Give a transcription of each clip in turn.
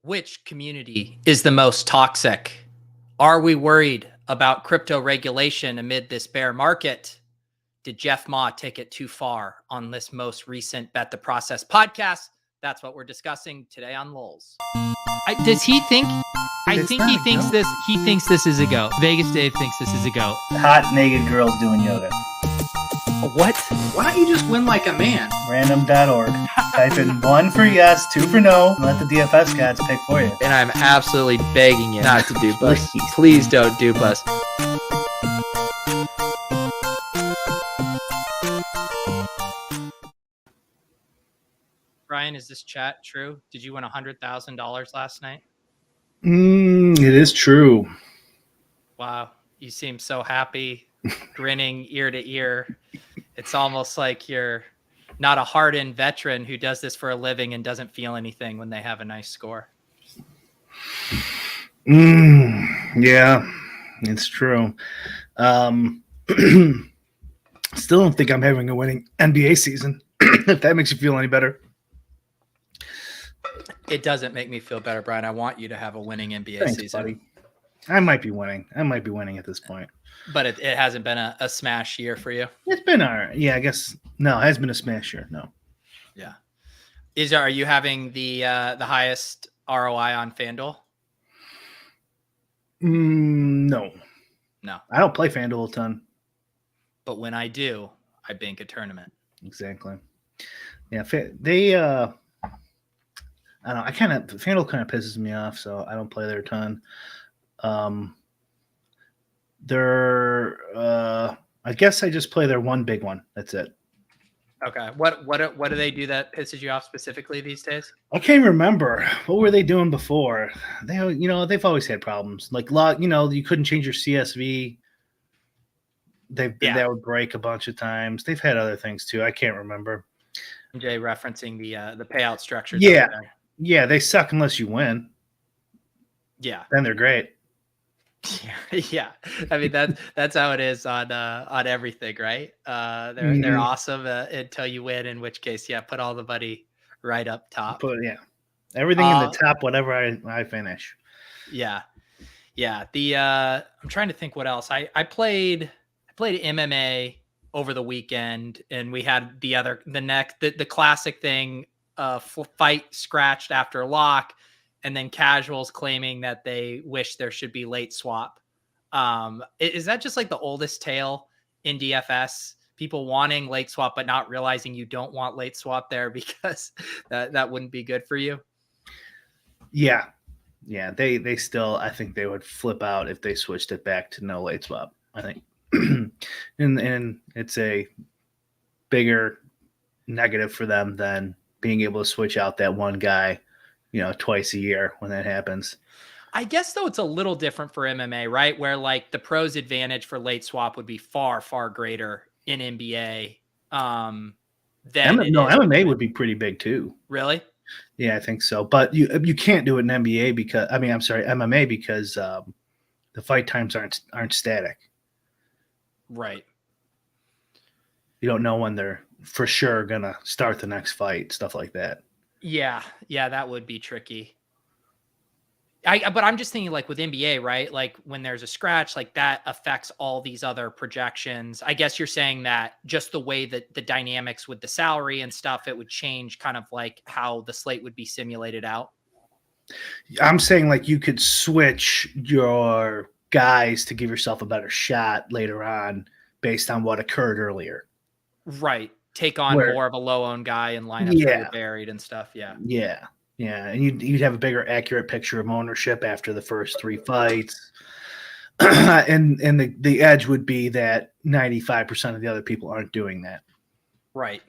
Which community is the most toxic? Are we worried about crypto regulation amid this bear market? Did Jeff Ma take it too far on this most recent Bet the Process podcast? That's what we're discussing today on Lulz. Does he think? I think he thinks this. He thinks this is a go. Vegas Dave thinks this is a go. Hot naked girls doing yoga. What? Why don't you just win like a man? Random.org. Type in 1 for yes, 2 for no, and let the DFS gods pick for you. And I'm absolutely begging you not to dupe us. Please don't dupe us. Brian, is this chat true? Did you win $100,000 last night? It is true. Wow. You seem so happy, grinning ear to ear. It's almost like you're not a hardened veteran who does this for a living and doesn't feel anything when they have a nice score. Yeah, it's true. Still don't think I'm having a winning NBA season, if that makes you feel any better. It doesn't make me feel better, Brian. I want you to have a winning NBA Thanks, season. buddy. I might be winning. At this point. But it hasn't been a smash year for you. It's been all right. Yeah, I guess. No, it has been a smash year. No. Yeah. Are you having the highest ROI on FanDuel? No. No. I don't play FanDuel a ton. But when I do, I bank a tournament. Exactly. Yeah, they I don't know. FanDuel kind of pisses me off, so I don't play there a ton. I guess I just play their one big one. That's it. Okay. What do they do that pisses you off specifically these days? I can't remember. What were they doing before? They've always had problems. Like you couldn't change your CSV. That would break a bunch of times. They've had other things too. I can't remember. Jay referencing the payout structure. Yeah, they suck unless you win. Yeah. Then they're great. Yeah. I mean that's how it is on everything, right? They're awesome until you win, in which case, put all the money right up top. But everything in the top, whatever I finish. Yeah. I'm trying to think what else. I played MMA over the weekend, and we had the classic thing, fight scratched after lock, and then casuals claiming that they wish there should be late swap. Is that just like the oldest tale in DFS? People wanting late swap, but not realizing you don't want late swap there because that wouldn't be good for you. Yeah. They still, I think they would flip out if they switched it back to no late swap, I think. and it's a bigger negative for them than being able to switch out that one guy, twice a year when that happens. I guess though it's a little different for MMA, right? Where like the pros advantage for late swap would be far, far greater in NBA. MMA would be pretty big too. Really? Yeah, I think so. But you can't do it in MMA because MMA because the fight times aren't static. Right. You don't know when they're for sure gonna start the next fight, stuff like that. Yeah, that would be tricky. But I'm just thinking like with NBA, right? Like when there's a scratch, like that affects all these other projections. I guess you're saying that just the way that the dynamics with the salary and stuff, it would change kind of like how the slate would be simulated out. I'm saying like you could switch your guys to give yourself a better shot later on based on what occurred earlier. Right. Take on more of a low-owned guy and lineups that are buried and stuff. Yeah. And you'd have a bigger accurate picture of ownership after the first 3 fights. and the edge would be that 95% of the other people aren't doing that. Right.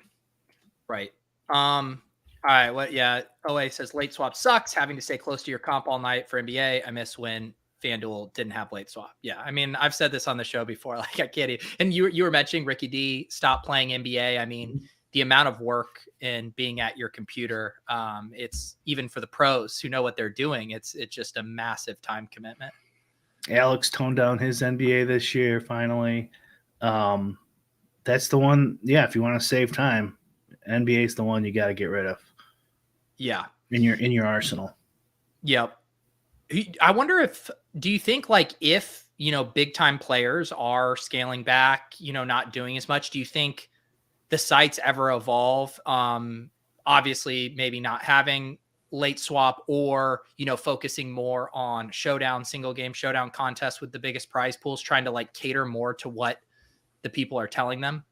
All right. OA says late swap sucks. Having to stay close to your comp all night for NBA. I miss when FanDuel didn't have late swap. Yeah. I mean, I've said this on the show before. Like I can't even, and you were mentioning Ricky D stopped playing NBA. I mean, the amount of work in being at your computer, it's even for the pros who know what they're doing. It's just a massive time commitment. Alex toned down his NBA this year. Finally. That's the one. Yeah. If you want to save time, NBA is the one you got to get rid of. Yeah. In your arsenal. Yep. I wonder do you think like if, big time players are scaling back, not doing as much, do you think the sites ever evolve? Obviously maybe not having late swap or, focusing more on showdown, single game showdown contests with the biggest prize pools, trying to like cater more to what the people are telling them.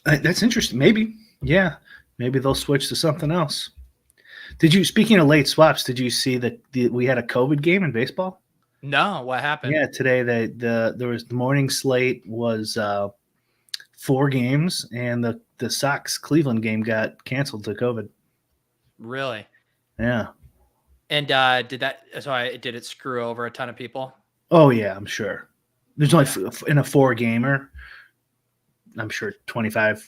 That's interesting. Maybe. Yeah. Maybe they'll switch to something else. Speaking of late swaps, did you see that we had a COVID game in baseball? No, what happened? Yeah, today there was the morning slate was 4 games, and the Sox Cleveland game got canceled to COVID. Really? Yeah. And did it screw over a ton of people? Oh yeah, I'm sure. There's only in a 4 gamer, I'm sure 25%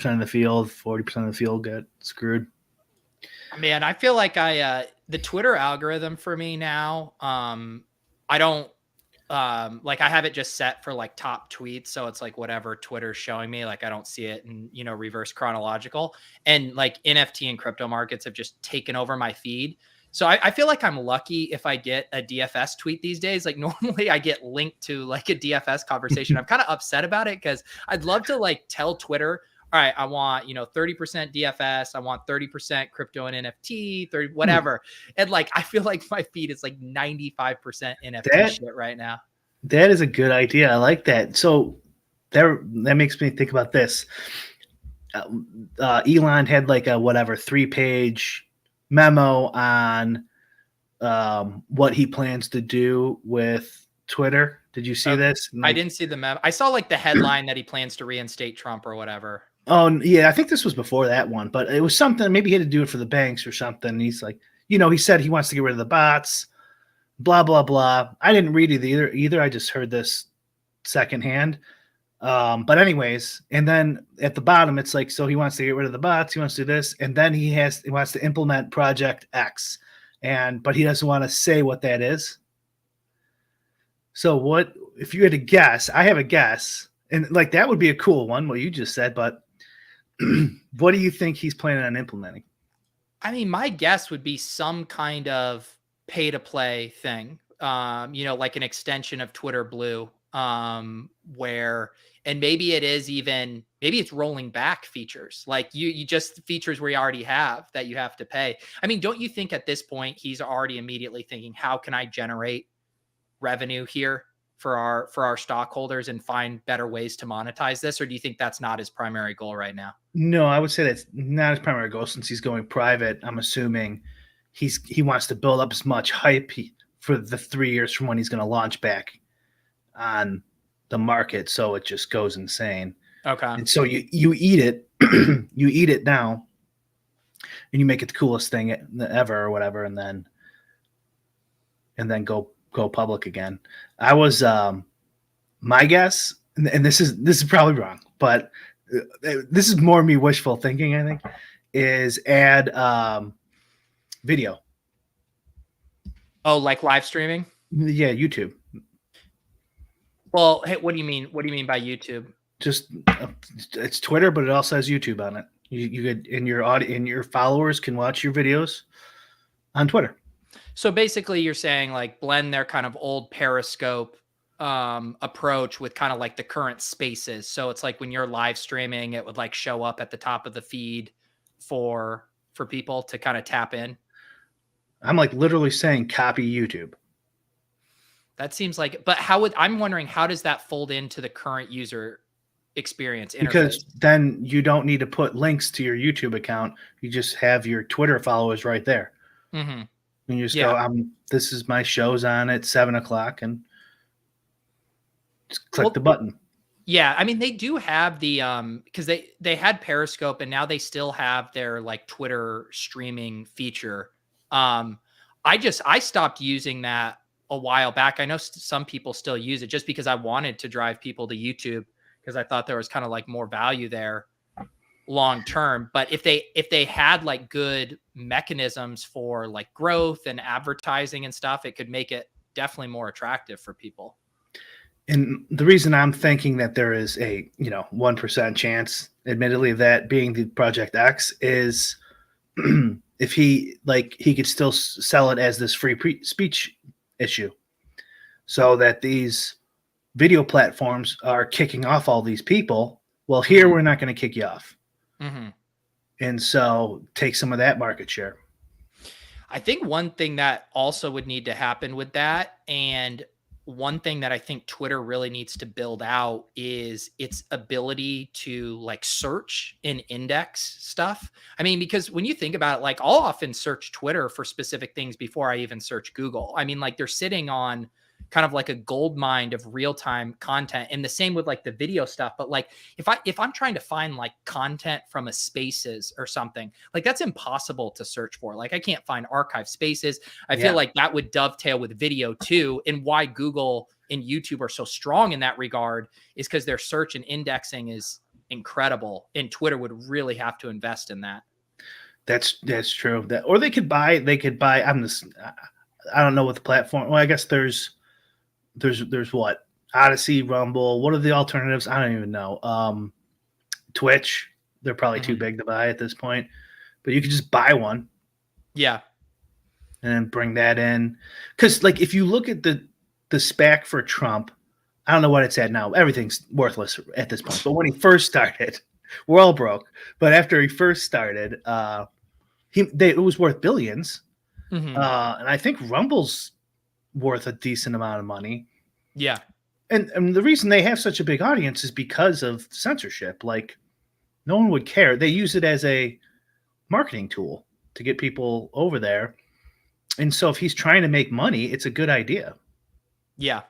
of the field, 40% of the field got screwed. Man, I feel like the Twitter algorithm for me now, I don't like I have it just set for like top tweets. So it's like whatever Twitter's showing me, like I don't see it in, reverse chronological, and like NFT and crypto markets have just taken over my feed. So I feel like I'm lucky if I get a DFS tweet these days. Like normally I get linked to like a DFS conversation. I'm kind of upset about it because I'd love to like tell Twitter, all right, I want, 30% DFS. I want 30% crypto and NFT, 30, whatever. And like, I feel like my feed is like 95% NFT shit right now. That is a good idea. I like that. So that makes me think about this. Elon had like a 3-page memo on what he plans to do with Twitter. Did you see this? I didn't see the memo. I saw like the headline that he plans to reinstate Trump or whatever. Oh yeah, I think this was before that one, but it was something. Maybe he had to do it for the banks or something. He's like, he said he wants to get rid of the bots. Blah blah blah. I didn't read it either. I just heard this secondhand. But anyways, and then at the bottom, it's like, so he wants to get rid of the bots. He wants to do this, and then he wants to implement Project X, but he doesn't want to say what that is. So what if you had to guess? I have a guess, and like that would be a cool one, what you just said. But what do you think he's planning on implementing? I mean, my guess would be some kind of pay to play thing, like an extension of Twitter Blue, where, and maybe it's rolling back features, like you just features where you already have that you have to pay. I mean, don't you think at this point he's already immediately thinking, how can I generate revenue here for our stockholders and find better ways to monetize this? Or do you think that's not his primary goal right now? No, I would say that's not his primary goal since he's going private. I'm assuming he wants to build up as much hype for the 3 years from when he's going to launch back on the market, so it just goes insane. Okay. And so you eat it, you eat it now, and you make it the coolest thing ever or whatever, and then go public again. I was my guess, and this is probably wrong, but this is more me wishful thinking, I think, is add video. Oh, like live streaming? Yeah, YouTube. Well, hey, what do you mean? What do you mean by YouTube? Just it's Twitter, but it also has YouTube on it. You could, and your followers can watch your videos on Twitter. So basically, you're saying like blend their kind of old Periscope approach with kind of like the current Spaces. So it's like when you're live streaming, it would like show up at the top of the feed for people to kind of tap in. I'm like literally saying copy YouTube. That seems like, but I'm wondering, how does that fold into the current user experience interface? Because then you don't need to put links to your YouTube account. You just have your Twitter followers right there. Mm-hmm. And you just go, this is my show's on at 7:00, and just click the button. Yeah, I mean, they do have the because they had Periscope, and now they still have their like Twitter streaming feature. I stopped using that a while back. I know some people still use it just because I wanted to drive people to YouTube because I thought there was kind of like more value there long term. But if they had like good mechanisms for like growth and advertising and stuff, it could make it definitely more attractive for people. And the reason I'm thinking that there is a 1% chance, admittedly, of that being the Project X is if he could still sell it as this free speech issue, so that these video platforms are kicking off all these people. Well, here we're not going to kick you off. Mm-hmm. And so take some of that market share. I think one thing that also would need to happen with that, and one thing that I think Twitter really needs to build out, is its ability to like search and index stuff. I mean, because when you think about it, like I'll often search Twitter for specific things before I even search Google. I mean, like they're sitting on kind of like a gold mine of real-time content, and the same with like the video stuff. But like if I'm trying to find like content from a Spaces or something, like that's impossible to search for. Like I can't find archive Spaces. I feel like that would dovetail with video too. And why Google and YouTube are so strong in that regard is because their search and indexing is incredible, and Twitter would really have to invest in that. That's true. That, or they could buy. I don't know what the platform. Well, I guess there's what? Odyssey, Rumble. What are the alternatives? I don't even know. Twitch. They're probably too big to buy at this point, but you could just buy one. Yeah. And bring that in. Because like if you look at the SPAC for Trump, I don't know what it's at now. Everything's worthless at this point. But when he first started, we're all broke. But after he first started, it was worth billions. Mm-hmm. And I think Rumble's worth a decent amount of money. Yeah. And the reason they have such a big audience is because of censorship. Like no one would care. They use it as a marketing tool to get people over there. And so if he's trying to make money, it's a good idea. Yeah.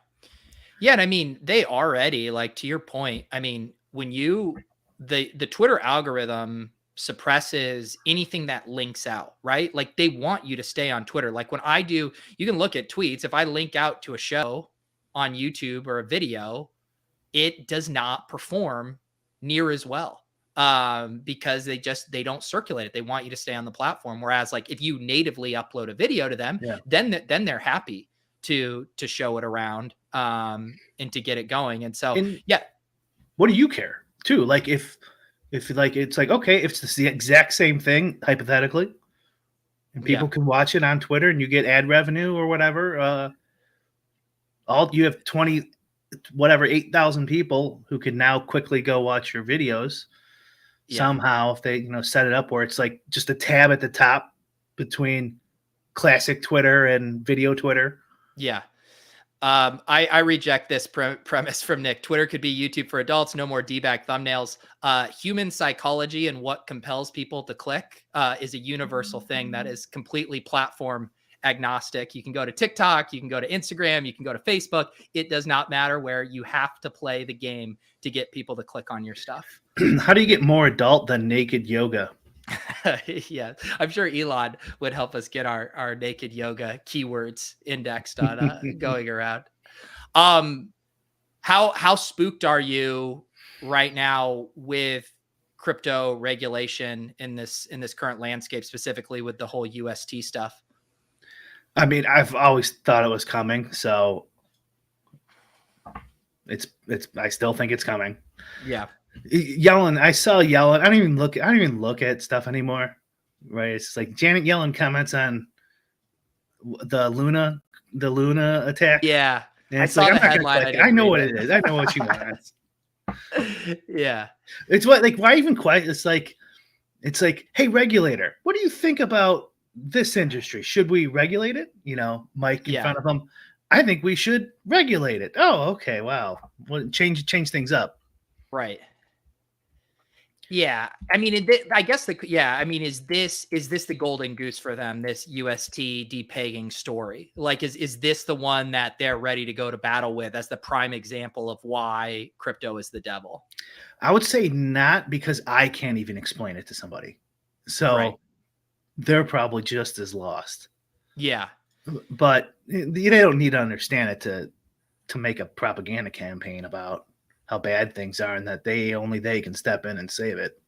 Yeah. And I mean, they already, like to your point, I mean, when the Twitter algorithm suppresses anything that links out, right? Like they want you to stay on Twitter. Like when you can look at tweets. If I link out to a show on YouTube or a video, it does not perform near as well because they don't circulate it. They want you to stay on the platform. Whereas like if you natively upload a video to them, then they're happy to show it around and to get it going. And so, what do you care too? Like if like, it's like, okay, if it's the exact same thing, hypothetically, and people can watch it on Twitter and you get ad revenue or whatever, you have 8,000 people who can now quickly go watch your videos somehow, if they, set it up where it's like just a tab at the top between classic Twitter and video Twitter. Yeah. I reject this premise from Nick. Twitter could be YouTube for adults. No more D-bag thumbnails. Human psychology and what compels people to click is a universal thing that is completely platform agnostic. You can go to TikTok, you can go to Instagram, you can go to Facebook. It does not matter where. You have to play the game to get people to click on your stuff. How do you get more adult than naked yoga? Yeah, I'm sure Elon would help us get our naked yoga keywords indexed on going around. How spooked are you right now with crypto regulation in this current landscape, specifically with the whole UST stuff? I mean, I've always thought it was coming, so I still think it's coming. Yeah. Yellen, I saw Yellen. I don't even look at stuff anymore. Right? It's like Janet Yellen comments on the Luna attack. Yeah. And it's like, I'm not gonna click. I know what it is. I know what she wants. Yeah. It's what, like, why even quite? It's like, hey, regulator, what do you think about this industry? Should we regulate it? Mike in front of him. I think we should regulate it. Oh, okay. Wow. Well, change things up. Right. Yeah, I mean, I guess is this the golden goose for them? This UST depegging story, like, is this the one that they're ready to go to battle with as the prime example of why crypto is the devil? I would say not, because I can't even explain it to somebody, so they're probably just as lost. Yeah, but they don't need to understand it to make a propaganda campaign about how bad things are and that they can step in and save it.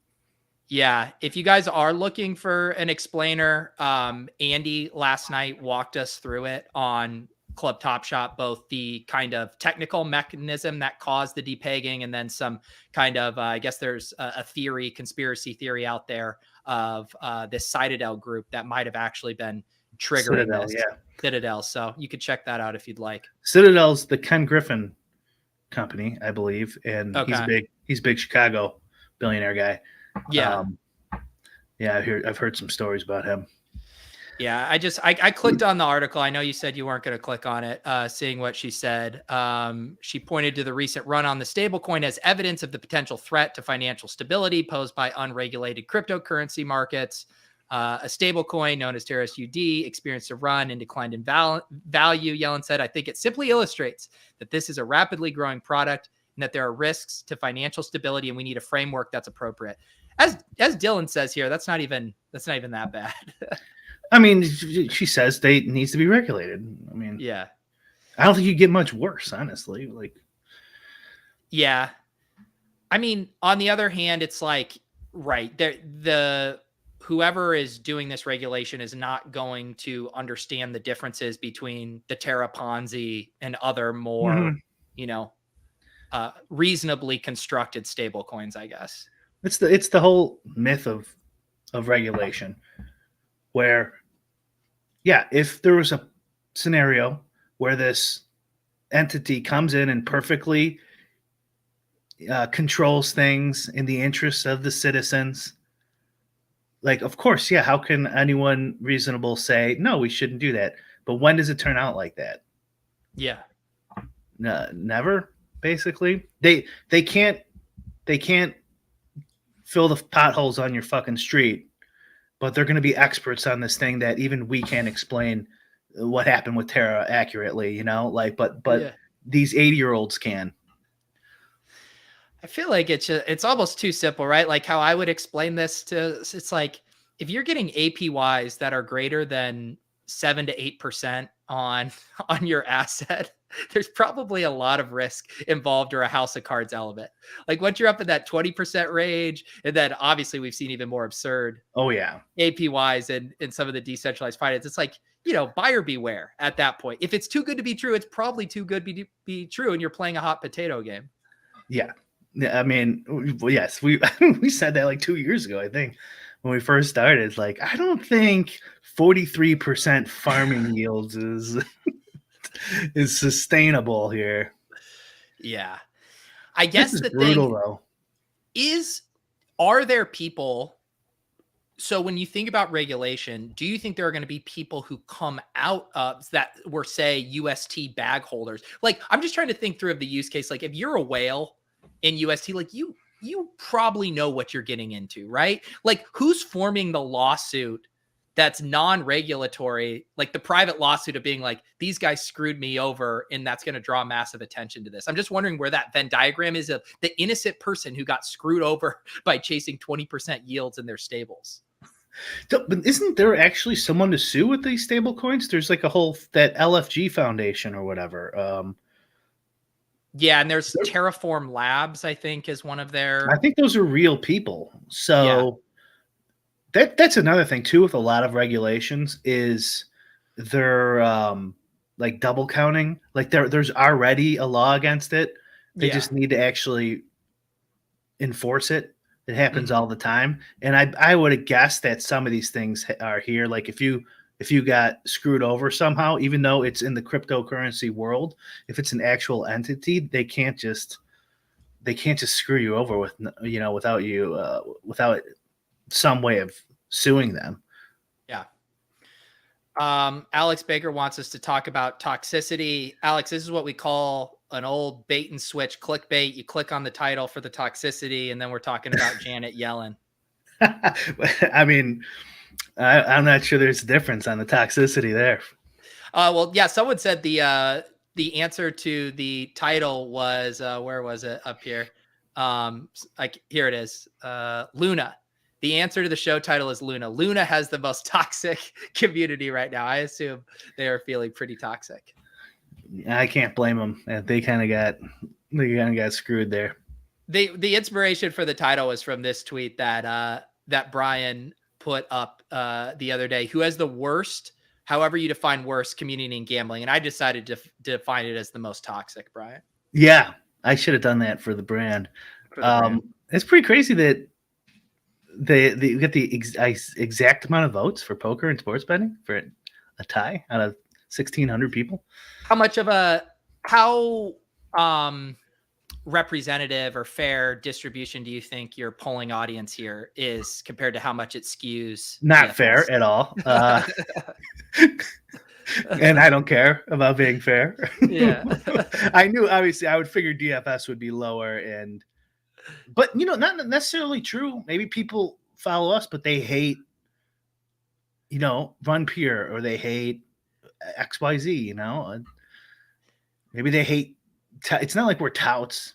Yeah. If you guys are looking for an explainer, Andy last night walked us through it on Club Top Shop, both the kind of technical mechanism that caused the depegging and then some kind of, I guess there's a conspiracy theory out there of this Citadel group that might have actually been triggering Citadel, this. yeah. Citadel. So you could check that out if you'd like. Citadel's the Ken Griffin company, I believe, and Okay. he's a big Chicago billionaire guy. Yeah. Yeah, I've heard some stories about him. Yeah, I clicked on the article. I know you said you weren't going to click on it, seeing what she said. She pointed to the recent run on the stablecoin as evidence of the potential threat to financial stability posed by unregulated cryptocurrency markets. A stablecoin known as TRSUD experienced a run and declined in value, Yellen said. I think it simply illustrates that this is a rapidly growing product and that there are risks to financial stability, and we need a framework that's appropriate. As Dylan says here, that's not even that bad. I mean, she says it needs to be regulated. I mean, Yeah. I don't think you get much worse, honestly. Like, yeah. I mean, on the other hand, it's like, right, the whoever is doing this regulation is not going to understand the differences between the Terra Ponzi and other more, reasonably constructed stable coins, I guess. It's the whole myth of regulation. Where, yeah, if there was a scenario where this entity comes in and perfectly controls things in the interests of the citizens, like, of course, yeah, how can anyone reasonable say, no, we shouldn't do that? But when does it turn out like that? Yeah. Never, basically. They can't fill the potholes on your fucking street, but they're going to be experts on this thing that even we can't explain what happened with Terra accurately, but Yeah. these 80-year-olds can. I feel like it's almost too simple, right? Like how I would explain this it's like, if you're getting APYs that are greater than 7 to 8% on your asset, there's probably a lot of risk involved or a house of cards element. Like once you're up in that 20% range, and then obviously we've seen even more absurd APYs in some of the decentralized finance. It's like, buyer beware at that point. If it's too good to be true, it's probably too good to be true, and you're playing a hot potato game. Yeah. I mean, yes, we said that like 2 years ago, I think, when we first started. Like, I don't think 43% farming yields is sustainable here. Yeah. I guess this is the brutal, thing though. Are there people? So when you think about regulation, do you think there are going to be people who come out of that were, say, UST bag holders? Like, I'm just trying to think through of the use case. Like, if you're a whale in UST, like you probably know what you're getting into, right? Like, who's forming the lawsuit that's non-regulatory, like the private lawsuit of being like, these guys screwed me over, and that's going to draw massive attention to this. I'm just wondering where that Venn diagram is of the innocent person who got screwed over by chasing 20% yields in their stables. But isn't there actually someone to sue with these stable coins? There's like that LFG Foundation or whatever. Yeah, and there's Terraform Labs, I think, is one of their... I think those are real people. So that's another thing, too, with a lot of regulations is they're like double counting. Like there's already a law against it. They just need to actually enforce it. It happens all the time. And I would have guessed that some of these things are here. Like if you got screwed over somehow, even though it's in the cryptocurrency world, if it's an actual entity, they can't just screw you over without some way of suing them. Yeah. Alex Baker wants us to talk about toxicity. Alex, this is what we call an old bait and switch clickbait. You click on the title for the toxicity, and then we're talking about Janet Yellen. I mean, I'm not sure there's a difference on the toxicity there. Well, yeah, someone said the answer to the title was where was it? Up here? Here it is. Luna. The answer to the show title is Luna. Luna has the most toxic community right now. I assume they are feeling pretty toxic. I can't blame them. They kind of got screwed there. The inspiration for the title was from this tweet that Brian put up the other day. Who has the worst, however you define worst, community in gambling? And I decided to define it as the most toxic, Brian. Yeah, I should have done that for the brand. It's pretty crazy that you get the exact amount of votes for poker and sports betting for a tie out of 1,600 people. How representative or fair distribution do you think your polling audience here is compared to how much it skews? Not DFS? fair at all. And I don't care about being fair. Yeah. I knew, obviously, I would figure DFS would be lower, but not necessarily true. Maybe people follow us, but they hate, Run Pure, or they hate XYZ. Maybe they hate. It's not like we're touts.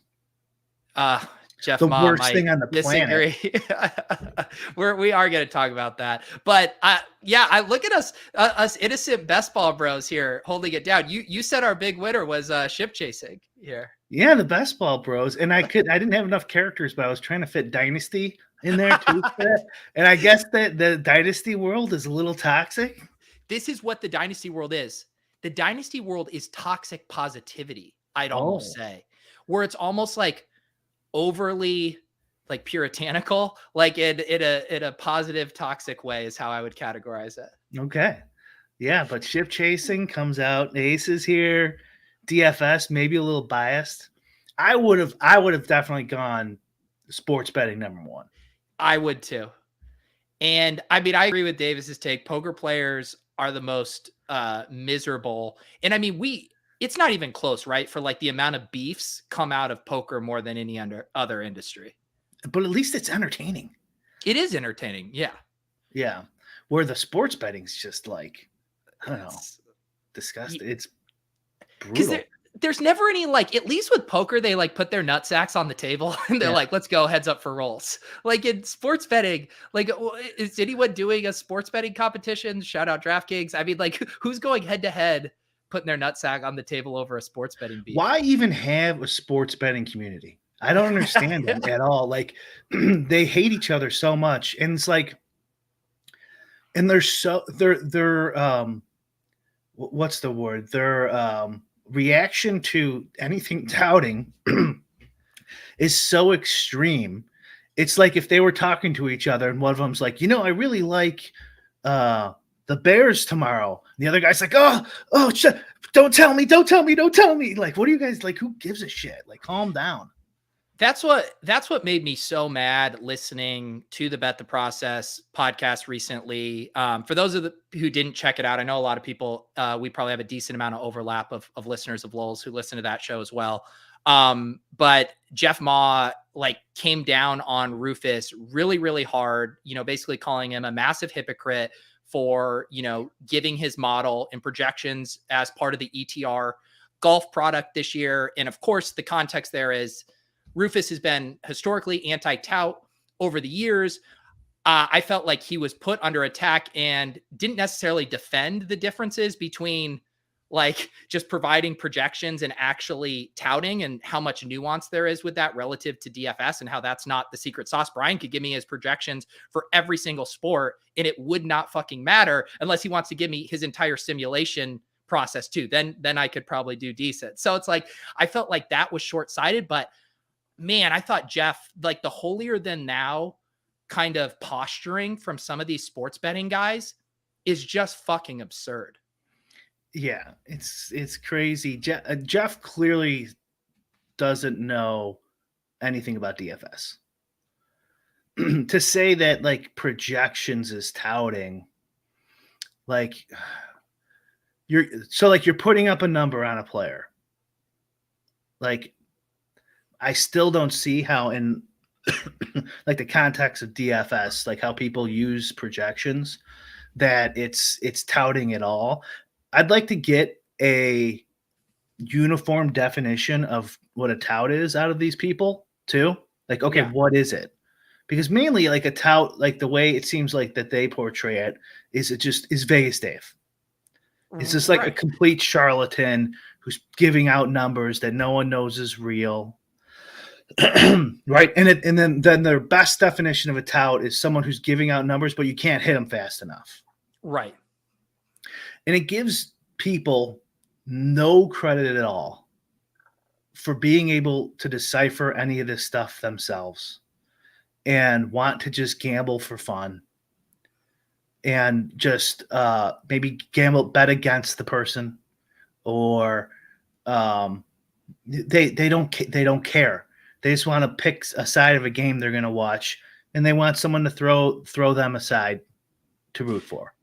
Jeff, the Ma worst might thing on the disagree. planet. we are going to talk about that, but I look at us innocent best ball bros here holding it down. You said our big winner was ship chasing here. Yeah, the best ball bros, and I didn't have enough characters, but I was trying to fit Dynasty in there too. And I guess that the Dynasty world is a little toxic. This is what the Dynasty world is. The Dynasty world is toxic positivity, I'd almost say, where it's almost like overly like puritanical, like in a positive toxic way is how I would categorize it. Okay. Yeah, but ship chasing comes out. Aces here. DFS, maybe a little biased. I would have definitely gone sports betting number one. I would too. And I mean, I agree with Davis's take. Poker players are the most miserable. And I mean, it's not even close, right? For like the amount of beefs come out of poker more than any other industry. But at least it's entertaining. It is entertaining. Yeah. Yeah. Where the sports betting's just like, I don't know, disgusting. It's brutal. There's never any, like, at least with poker, they like put their nutsacks on the table and they're like, let's go, heads up for rolls. Like in sports betting, like, is anyone doing a sports betting competition? Shout out DraftKings. I mean, like, who's going head to head, putting their nutsack on the table over a sports betting beef? Why even have a sports betting community? I don't understand them at all. Like, they hate each other so much. And it's like, and they're what's the word? Their reaction to anything touting is so extreme. It's like if they were talking to each other and one of them's like, I really like the Bears tomorrow. And the other guy's like, oh, don't tell me. Like, what do you guys like? Who gives a shit? Like, calm down. That's what made me so mad listening to the Bet the Process podcast recently. For those who didn't check it out, I know a lot of people, we probably have a decent amount of overlap of listeners of Lowell's who listen to that show as well. But Jeff Ma like came down on Rufus really, really hard, basically calling him a massive hypocrite for, giving his model and projections as part of the ETR golf product this year. And of course, the context there is Rufus has been historically anti-tout over the years. I felt like he was put under attack and didn't necessarily defend the differences between like just providing projections and actually touting, and how much nuance there is with that relative to DFS, and how that's not the secret sauce. Brian could give me his projections for every single sport and it would not fucking matter unless he wants to give me his entire simulation process too. Then I could probably do decent. So it's like, I felt like that was short-sighted, but man, I thought Jeff, like the holier than thou kind of posturing from some of these sports betting guys is just fucking absurd. Yeah, it's crazy. Jeff clearly doesn't know anything about DFS. To say that like projections is touting, like you're putting up a number on a player. Like, I still don't see how in like the context of DFS, like how people use projections, that it's touting at all. I'd like to get a uniform definition of what a tout is out of these people too. Like, okay, what is it? Because mainly like a tout, like the way it seems like that they portray it is Vegas Dave. It's just like a complete charlatan who's giving out numbers that no one knows is real. Right. And then their best definition of a tout is someone who's giving out numbers, but you can't hit them fast enough. Right. And it gives people no credit at all for being able to decipher any of this stuff themselves. and want to just gamble for fun and just maybe bet against the person, or they don't care. They just want to pick a side of a game they're going to watch, and they want someone to throw them aside to root for.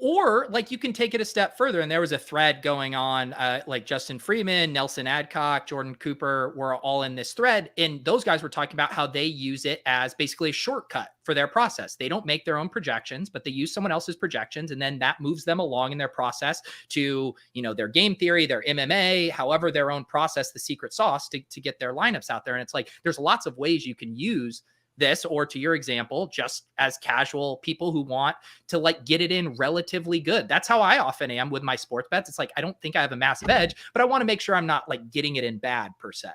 Or like you can take it a step further. And there was a thread going on, like Justin Freeman, Nelson Adcock, Jordan Cooper were all in this thread. And those guys were talking about how they use it as basically a shortcut for their process. They don't make their own projections, but they use someone else's projections. And then that moves them along in their process to, their game theory, their MMA, however, their own process, the secret sauce to get their lineups out there. And it's like, there's lots of ways you can use this, or to your example, just as casual people who want to like get it in relatively good. That's how I often am with my sports bets. It's like, I don't think I have a massive edge, but I want to make sure I'm not like getting it in bad per se.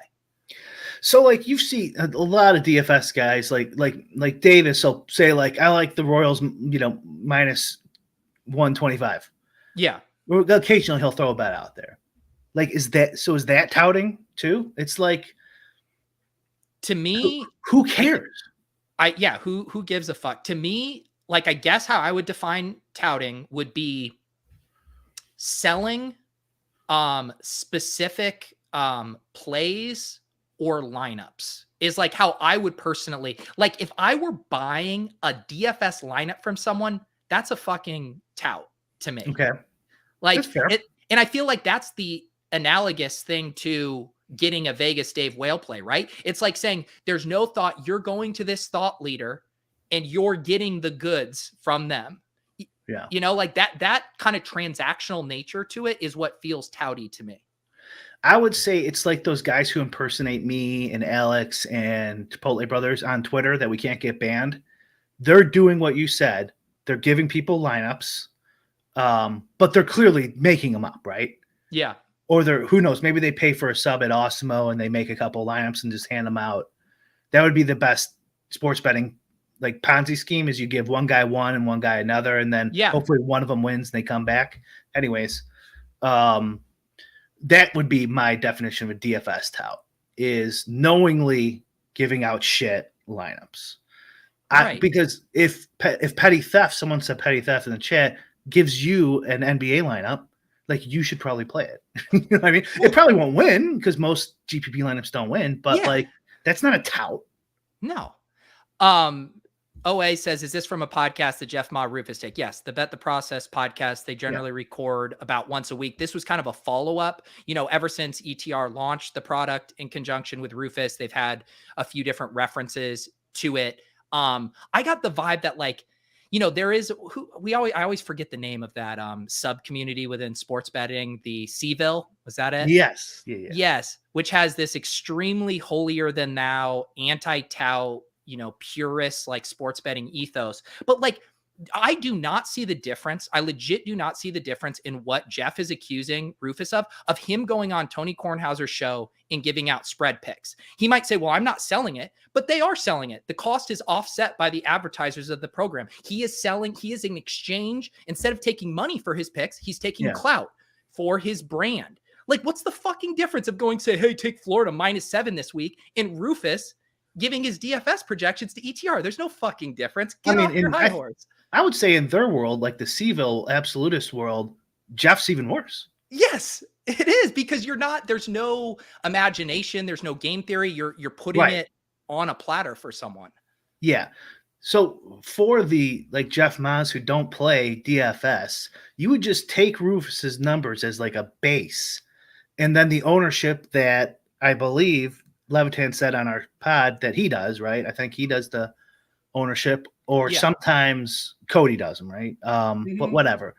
So like you see a lot of DFS guys like Davis will say like, I like the Royals, minus 125. Yeah. Occasionally he'll throw a bet out there. Like, is that touting too? It's like, to me, who cares? Who gives a fuck? To me, like, I guess how I would define touting would be selling specific plays or lineups is like how I would personally, like, if I were buying a DFS lineup from someone, that's a fucking tout to me. Okay. Like it, and I feel like that's the analogous thing to getting a Vegas Dave Whale play, right? It's like saying there's no thought, you're going to this thought leader and you're getting the goods from them. Yeah. Like that kind of transactional nature to it is what feels touty to me. I would say it's like those guys who impersonate me and Alex and Chipotle Brothers on Twitter that we can't get banned. They're doing what you said. They're giving people lineups, but they're clearly making them up, right? Yeah. Or who knows, maybe they pay for a sub at Awesemo and they make a couple lineups and just hand them out. That would be the best sports betting, like Ponzi scheme, is you give one guy one and one guy another, and then hopefully one of them wins and they come back. Anyways, that would be my definition of a DFS tout, is knowingly giving out shit lineups. Right. Because if petty theft, someone said petty theft in the chat, gives you an NBA lineup, like, you should probably play it. You know what I mean? It probably won't win because most GPP lineups don't win, but like, that's not a tout. No. OA says, is this from a podcast that Jeff Ma Rufus take? Yes, the Bet the Process podcast. They generally record about once a week. This was kind of a follow-up. Ever since ETR launched the product in conjunction with Rufus, they've had a few different references to it. I got the vibe that like, there is I always forget the name of that sub community within sports betting, the Seville. Was that it? Yes. Yeah. Yes. Which has this extremely holier than thou, anti-tout, purist like sports betting ethos. But like, I do not see the difference. I legit do not see the difference in what Jeff is accusing Rufus of him going on Tony Kornhauser's show and giving out spread picks. He might say, well, I'm not selling it, but they are selling it. The cost is offset by the advertisers of the program. He is in exchange. Instead of taking money for his picks, he's taking clout for his brand. Like, what's the fucking difference of going say, hey, take Florida -7 this week, and Rufus giving his DFS projections to ETR? There's no fucking difference. Get off your high horse. I would say in their world, like the Seville absolutist world, Jeff's even worse. Yes, it is, because there's no imagination. There's no game theory. You're putting it on a platter for someone. Yeah. So for the like Jeff Maas who don't play DFS, you would just take Rufus's numbers as like a base. And then the ownership that I believe Levitan said on our pod that he does, right? I think he does the ownership, or sometimes Cody does them, right? But whatever.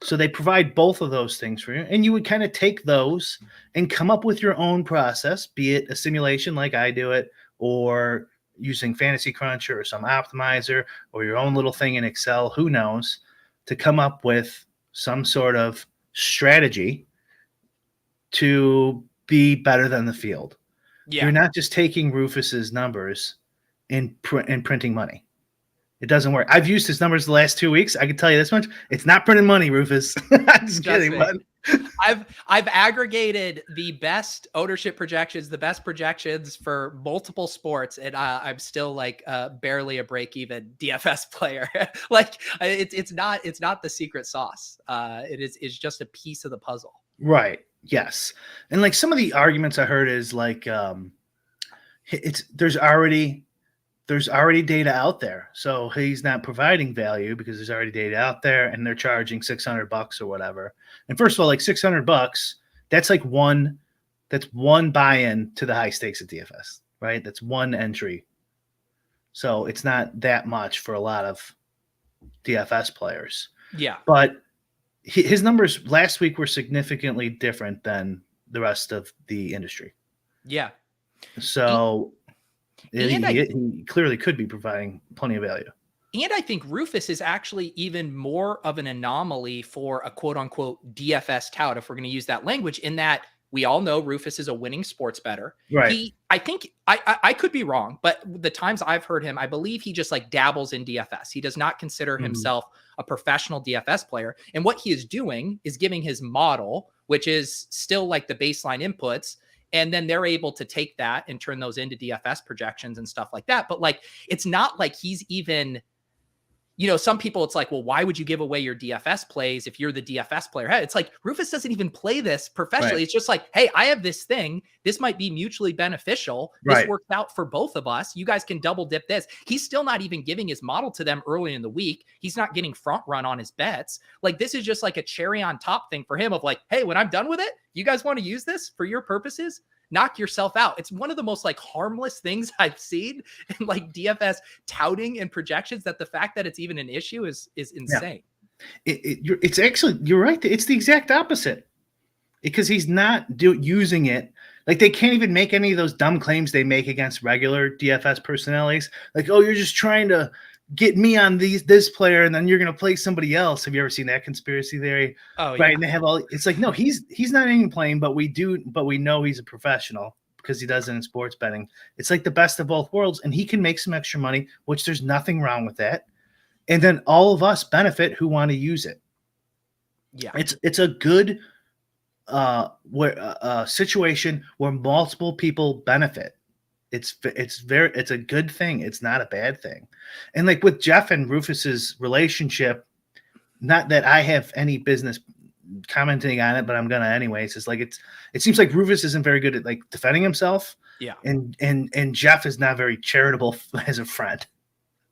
So they provide both of those things for you, and you would kind of take those and come up with your own process, be it a simulation like I do it, or using Fantasy Cruncher or some optimizer, or your own little thing in Excel, who knows, to come up with some sort of strategy to be better than the field. Yeah. You're not just taking Rufus's numbers and printing money. It doesn't work. I've used his numbers the last 2 weeks. I can tell you this much. It's not printing money, Rufus. I'm just kidding, but I've aggregated the best ownership projections, the best projections for multiple sports, and I'm still like barely a break-even DFS player. Like it's not the secret sauce. It's just a piece of the puzzle. Right. Yes. And like some of the arguments I heard is like there's already data out there. So he's not providing value because there's already data out there and they're charging $600 or whatever. And first of all, like $600, that's like one buy-in to the high stakes at DFS, right? That's one entry. So it's not that much for a lot of DFS players. Yeah. But his numbers last week were significantly different than the rest of the industry. Yeah. So he clearly could be providing plenty of value. And I think Rufus is actually even more of an anomaly for a quote unquote DFS tout, if we're going to use that language, in that we all know Rufus is a winning sports bettor. Right. I think I could be wrong, but the times I've heard him, I believe he just like dabbles in DFS. He does not consider himself a professional DFS player. And what he is doing is giving his model, which is still like the baseline inputs. And then they're able to take that and turn those into DFS projections and stuff like that. But like, it's not like he's even, you know, some people it's like, well, why would you give away your DFS plays if you're the DFS player? It's like Rufus doesn't even play this professionally. Right. It's just like, hey, I have this thing. This might be mutually beneficial. This worked out for both of us. You guys can double dip this. He's still not even giving his model to them early in the week. He's not getting front run on his bets. Like this is just like a cherry on top thing for him of like, hey, when I'm done with it, you guys want to use this for your purposes? Knock yourself out. It's one of the most like harmless things I've seen in like DFS touting and projections, that the fact that it's even an issue is insane. Yeah. It's actually, you're right. It's the exact opposite, because he's not using it. Like they can't even make any of those dumb claims they make against regular DFS personalities. Like, oh, you're just trying to get me on this player and then you're going to play somebody else. Have you ever seen that conspiracy theory? Oh, right. Yeah. And they have all, it's like, no, he's not even playing, but we know he's a professional because he does it in sports betting. It's like the best of both worlds, and he can make some extra money, which there's nothing wrong with that. And then all of us benefit who want to use it. Yeah. It's a good situation where multiple people benefit. It's a good thing. It's not a bad thing. And like with Jeff and Rufus's relationship, not that I have any business commenting on it, but I'm gonna anyways. It's like it seems like Rufus isn't very good at like defending himself. Yeah. And Jeff is not very charitable as a friend.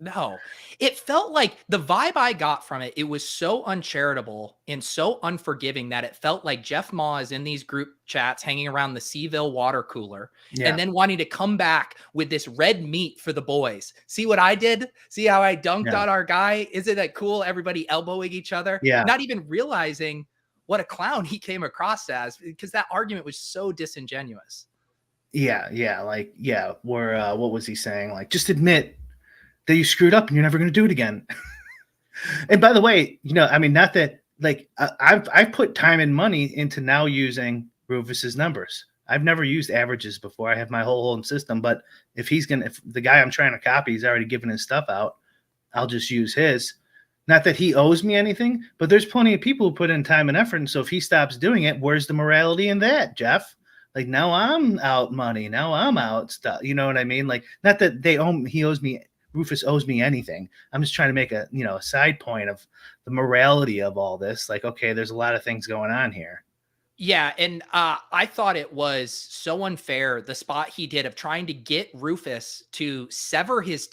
No, it felt like the vibe I got from it. It was so uncharitable and so unforgiving that it felt like Jeff Ma is in these group chats hanging around the Seaville water cooler and then wanting to come back with this red meat for the boys. See what I did? See how I dunked on our guy? Isn't that cool? Everybody elbowing each other. Yeah. Not even realizing what a clown he came across as, because that argument was so disingenuous. Yeah. Like, yeah. Where, what was he saying? Like, just admit that you screwed up and you're never going to do it again. And by the way, you know, I mean, not that like I've put time and money into now using Rufus's numbers. I've never used averages before. I have my whole own system, but if the guy I'm trying to copy is already giving his stuff out, I'll just use his. Not that he owes me anything, but there's plenty of people who put in time and effort. And so if he stops doing it, where's the morality in that, Jeff? Like now I'm out money. Now I'm out stuff. You know what I mean? Like not that Rufus owes me anything. I'm just trying to make a side point of the morality of all this. Like, okay, there's a lot of things going on here. Yeah, and I thought it was so unfair, the spot he did of trying to get Rufus to sever his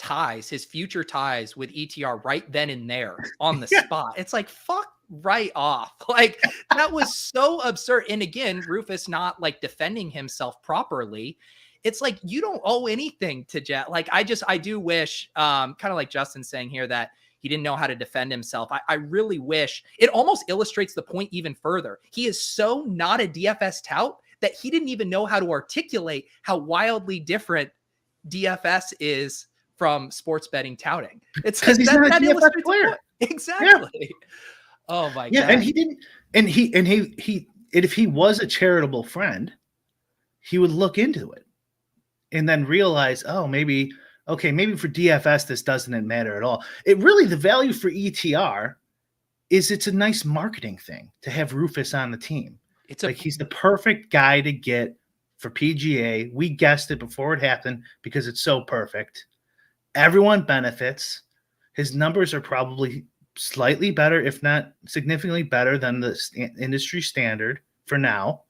future ties with ETR right then and there on the spot. It's like, fuck right off. Like, that was so absurd. And again, Rufus not like defending himself properly. It's like, you don't owe anything to Jeff. Like, I do wish, kind of like Justin saying here, that he didn't know how to defend himself. I really wish it almost illustrates the point even further. He is so not a DFS tout that he didn't even know how to articulate how wildly different DFS is from sports betting touting. It's because he's not a DFS player. Exactly. Yeah. Oh my God. Yeah. And he didn't, and if he was a charitable friend, he would look into it and then realize, oh, maybe for DFS, this doesn't matter at all. It really, the value for ETR is it's a nice marketing thing to have Rufus on the team. It's like he's the perfect guy to get for PGA. We guessed it before it happened because it's so perfect. Everyone benefits. His numbers are probably slightly better, if not significantly better than the industry standard for now.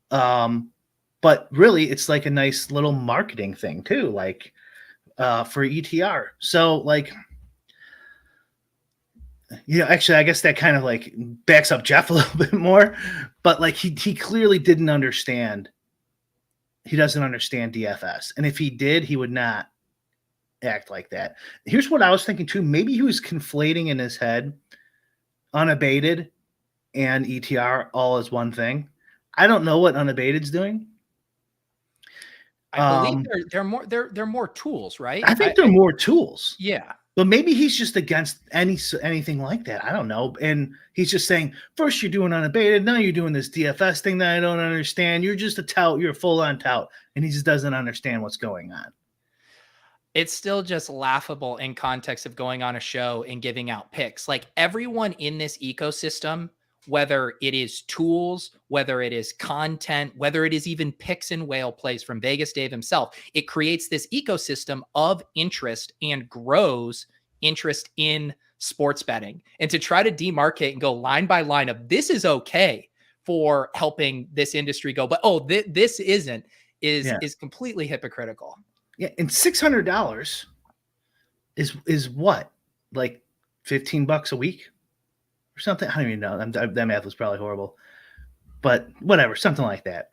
But really, it's like a nice little marketing thing too, like for ETR. So like, actually, I guess that kind of like backs up Jeff a little bit more, but like he clearly didn't understand. He doesn't understand DFS. And if he did, he would not act like that. Here's what I was thinking too. Maybe he was conflating in his head unabated and ETR all as one thing. I don't know what unabated's doing. I believe they're more tools, right? I think they're more tools. Yeah. But maybe he's just against anything like that. I don't know. And he's just saying, first you're doing unabated, now you're doing this DFS thing that I don't understand. You're just a tout. You're a full-on tout. And he just doesn't understand what's going on. It's still just laughable in context of going on a show and giving out picks. Like everyone in this ecosystem, whether it is tools, whether it is content, whether it is even picks and whale plays from Vegas Dave himself, it creates this ecosystem of interest and grows interest in sports betting. And to try to demarcate and go line by line of this is okay for helping this industry go, but this isn't, is completely hypocritical. Yeah, and $600 is what? Like $15 a week or something? I don't even know. That math was probably horrible. But whatever, something like that.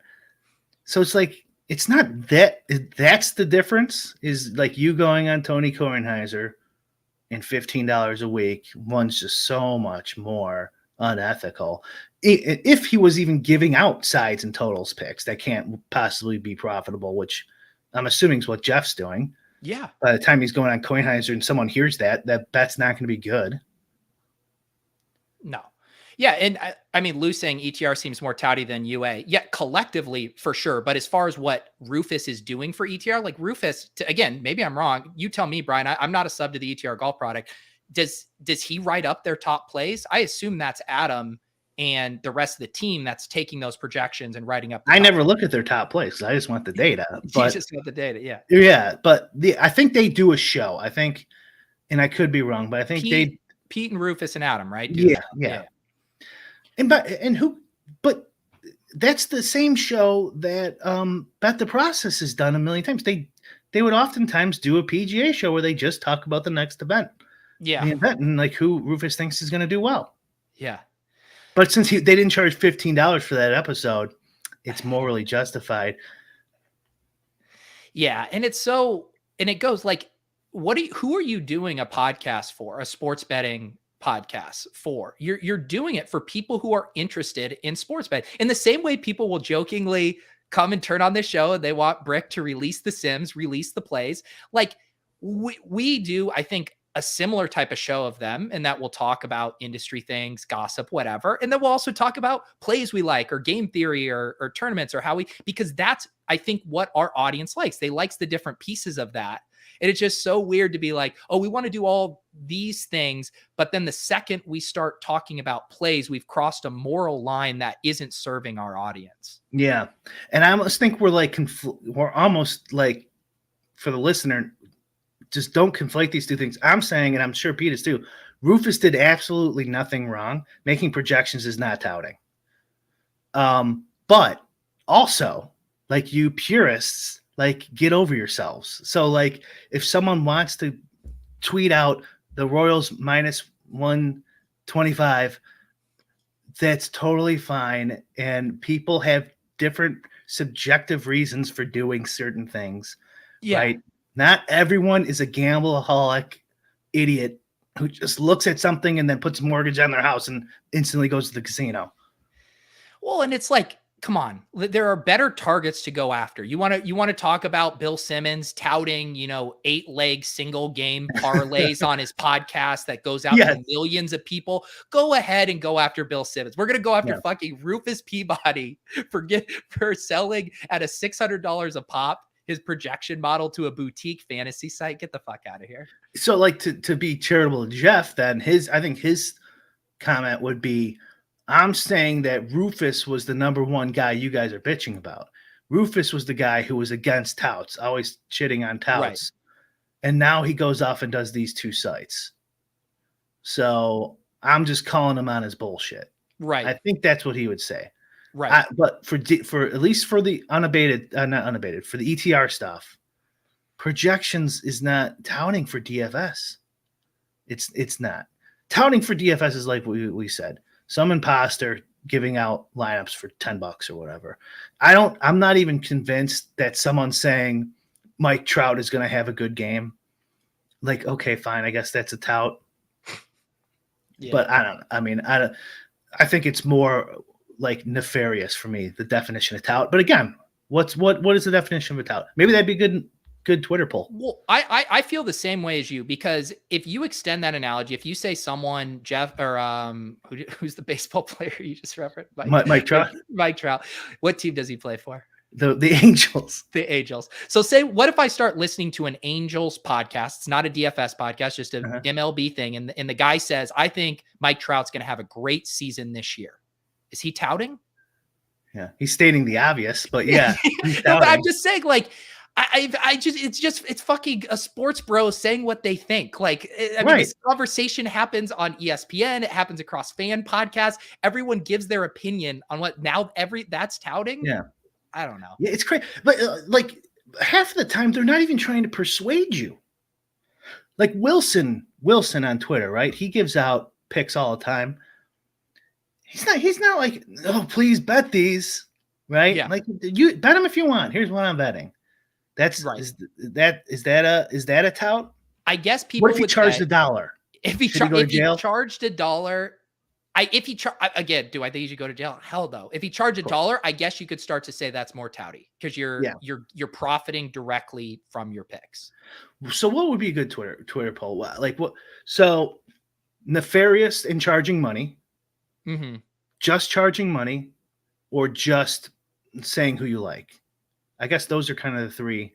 So it's like, it's not that. That's the difference, is like you going on Tony Kornheiser and $15 a week. One's just so much more unethical. If he was even giving out sides and totals picks, that can't possibly be profitable, which I'm assuming is what Jeff's doing. Yeah. By the time he's going on Coinheiser and someone hears that bet's not going to be good. No. Yeah. And I mean, Lou's saying ETR seems more touty than UA. Yeah, collectively for sure. But as far as what Rufus is doing for ETR, like Rufus, again, maybe I'm wrong. You tell me, Brian. I'm not a sub to the ETR golf product. Does he write up their top plays? I assume that's Adam and the rest of the team that's taking those projections and writing up. I never look at their top plays. I just want the data. But you just want the data, yeah. Yeah, but I think they do a show. I think, and I could be wrong, but I think Pete and Rufus and Adam, right? Yeah. But that's the same show that Bet the Process has done a million times. They would oftentimes do a PGA show where they just talk about the next event. Yeah. The event and like who Rufus thinks is going to do well. Yeah. But since they didn't charge $15 for that episode, it's morally justified. Yeah, and it goes like, who are you doing a podcast for? A sports betting podcast for? You're doing it for people who are interested in sports betting. In the same way people will jokingly come and turn on this show and they want Bric to release the sims, release the plays. Like we do, I think, a similar type of show of them, and that we'll talk about industry things, gossip, whatever. And then we'll also talk about plays we like or game theory or tournaments or because that's, I think, what our audience likes. They likes the different pieces of that. And it's just so weird to be like, oh, we want to do all these things. But then the second we start talking about plays, we've crossed a moral line that isn't serving our audience. Yeah. And I almost think we're almost like, for the listener, just don't conflate these two things. I'm saying, and I'm sure Pete is too, Rufus did absolutely nothing wrong. Making projections is not touting. But also, like, you purists, like, get over yourselves. So, like, if someone wants to tweet out the Royals minus 125, that's totally fine. And people have different subjective reasons for doing certain things. Yeah. Right? Not everyone is a gambleaholic idiot who just looks at something and then puts a mortgage on their house and instantly goes to the casino. Well, and it's like, come on, there are better targets to go after. You want to talk about Bill Simmons touting, 8-leg single game parlays on his podcast that goes out to millions of people. Go ahead and go after Bill Simmons. We're going to go after fucking Rufus Peabody for selling at a $600 a pop his projection model to a boutique fantasy site. Get the fuck out of here. So, like, to be charitable to Jeff, then I think his comment would be, I'm saying that Rufus was the number one guy you guys are bitching about. Rufus was the guy who was against touts, always shitting on touts. Right. And now he goes off and does these 2 sites. So I'm just calling him on his bullshit. Right. I think that's what he would say. Right. But for at least for the unabated, not unabated, for the ETR stuff, projections is not touting for DFS. It's not. Touting for DFS is like we said. Some imposter giving out lineups for $10 or whatever. I'm not even convinced that someone saying Mike Trout is going to have a good game. Like, okay, fine. I guess that's a tout. Yeah. But I think it's more like nefarious for me, the definition of tout. But again, what is the definition of a tout? Maybe that'd be good Twitter poll. Well, I feel the same way as you, because if you extend that analogy, if you say someone, Jeff, or who's the baseball player you just referenced? Mike Trout. Mike Trout. What team does he play for? The Angels. The Angels. So what if I start listening to an Angels podcast? It's not a DFS podcast, just a MLB thing. And the guy says, I think Mike Trout's going to have a great season this year. Is he touting? Yeah. He's stating the obvious, but yeah. No, but I'm just saying, like, it's fucking a sports bro saying what they think. Like, I mean, this conversation happens on ESPN. It happens across fan podcasts. Everyone gives their opinion on what that's touting. Yeah. I don't know. Yeah, it's crazy. But like half of the time, they're not even trying to persuade you. Like Wilson on Twitter, right? He gives out picks all the time. He's not like, oh, please bet these, right? Yeah. Like, you bet them if you want. Here's what I'm betting. That's right. Is that a tout? I guess people. What if he charged $1? If he charged $1, again, do I think you should go to jail? Hell no. If he charged $1, I guess you could start to say that's more touty, because you're profiting directly from your picks. So what would be a good Twitter poll? Like what? So nefarious in charging money, just charging money, or just saying who you like. I guess those are kind of the 3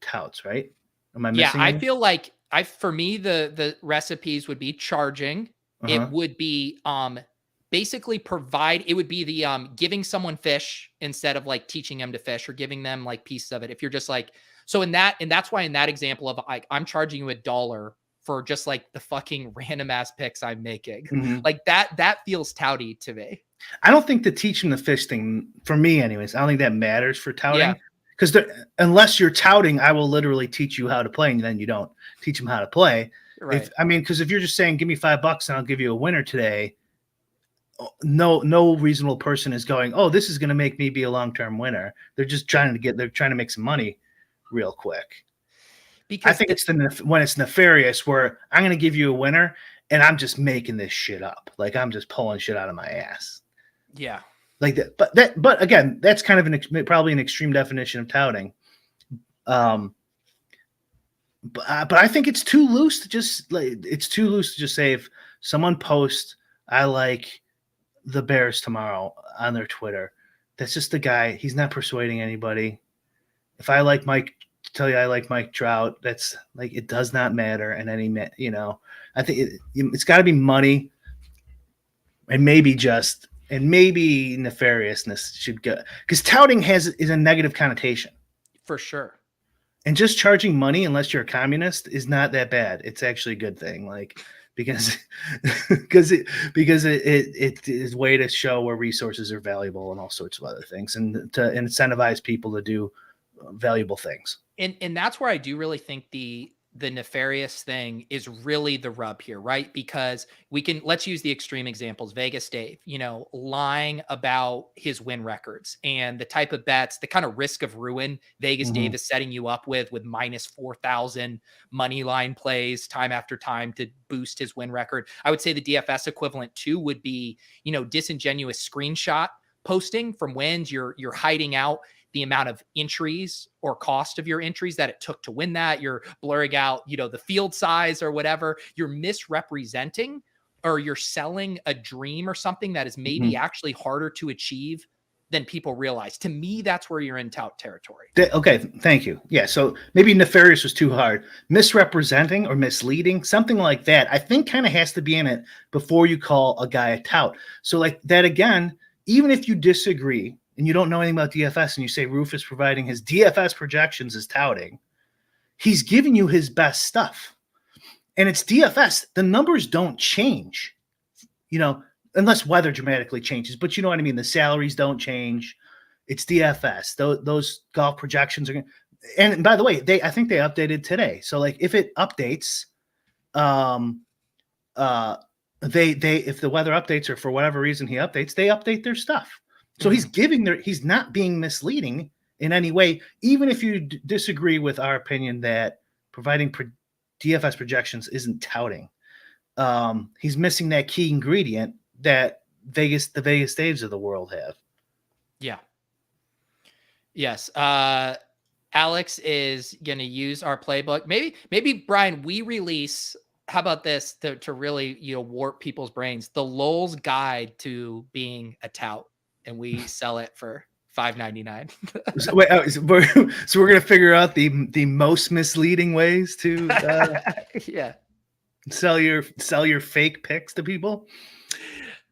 touts, right? Am I missing? Yeah, I feel like for me the recipes would be charging. It would be basically it would be the giving someone fish instead of like teaching them to fish, or giving them like pieces of it. If you're just like, so that's why in that example of like, I'm charging you $1 for just like the fucking random ass picks I'm making. Like that feels touty to me. I don't think the teach them the fish thing, for me anyways, I don't think that matters for touting. Because unless you're touting, I will literally teach you how to play, and then you don't teach them how to play. Right. Because if you're just saying, give me $5 and I'll give you a winner today, no reasonable person is going, oh, this is going to make me be a long-term winner. They're just trying to make some money real quick. Because I think it's when it's nefarious, where I'm going to give you a winner and I'm just making this shit up. Like, I'm just pulling shit out of my ass. Yeah. Like that. But again, that's kind of probably an extreme definition of touting. But I think it's too loose to just say, if someone posts, I like the Bears tomorrow on their Twitter, that's just the guy. He's not persuading anybody. If I like tell you I like Mike Trout, that's like, it does not matter. And I think it's got to be money, and maybe nefariousness should go, because touting is a negative connotation for sure. And just charging money, unless you're a communist, is not that bad. It's actually a good thing, like, because it is a way to show where resources are valuable and all sorts of other things, and to incentivize people to do valuable things. And that's where I do really think the nefarious thing is really the rub here, right? Because let's use the extreme examples. Vegas Dave, lying about his win records and the type of bets, the kind of risk of ruin Vegas Dave is setting you up with minus 4,000 money line plays time after time to boost his win record. I would say the DFS equivalent too would be, disingenuous screenshot posting from wins. You're hiding out the amount of entries or cost of your entries that it took to win that. You're blurring out, the field size or whatever. You're misrepresenting, or you're selling a dream or something that is maybe actually harder to achieve than people realize. To me, that's where you're in tout territory. Okay, thank you. Yeah, so maybe nefarious was too hard. Misrepresenting or misleading, something like that, I think kind of has to be in it before you call a guy a tout. So like that again, even if you disagree and you don't know anything about DFS and you say Rufus providing his DFS projections is touting, he's giving you his best stuff. And it's DFS. The numbers don't change, unless weather dramatically changes. But you know what I mean? The salaries don't change. It's DFS. Those golf projections are going to. And by the way, I think they updated today. So like if it updates, if the weather updates or for whatever reason he updates, they update their stuff. So he's not being misleading in any way, even if you disagree with our opinion that providing DFS projections isn't touting. He's missing that key ingredient that the Vegas Daves of the world have. Yeah. Yes. Alex is going to use our playbook. Maybe Brian, we release, how about this to really, warp people's brains, the Lowell's Guide to Being a Tout, and we sell it for $5.99. So we're going to figure out the most misleading ways to sell your fake picks to people.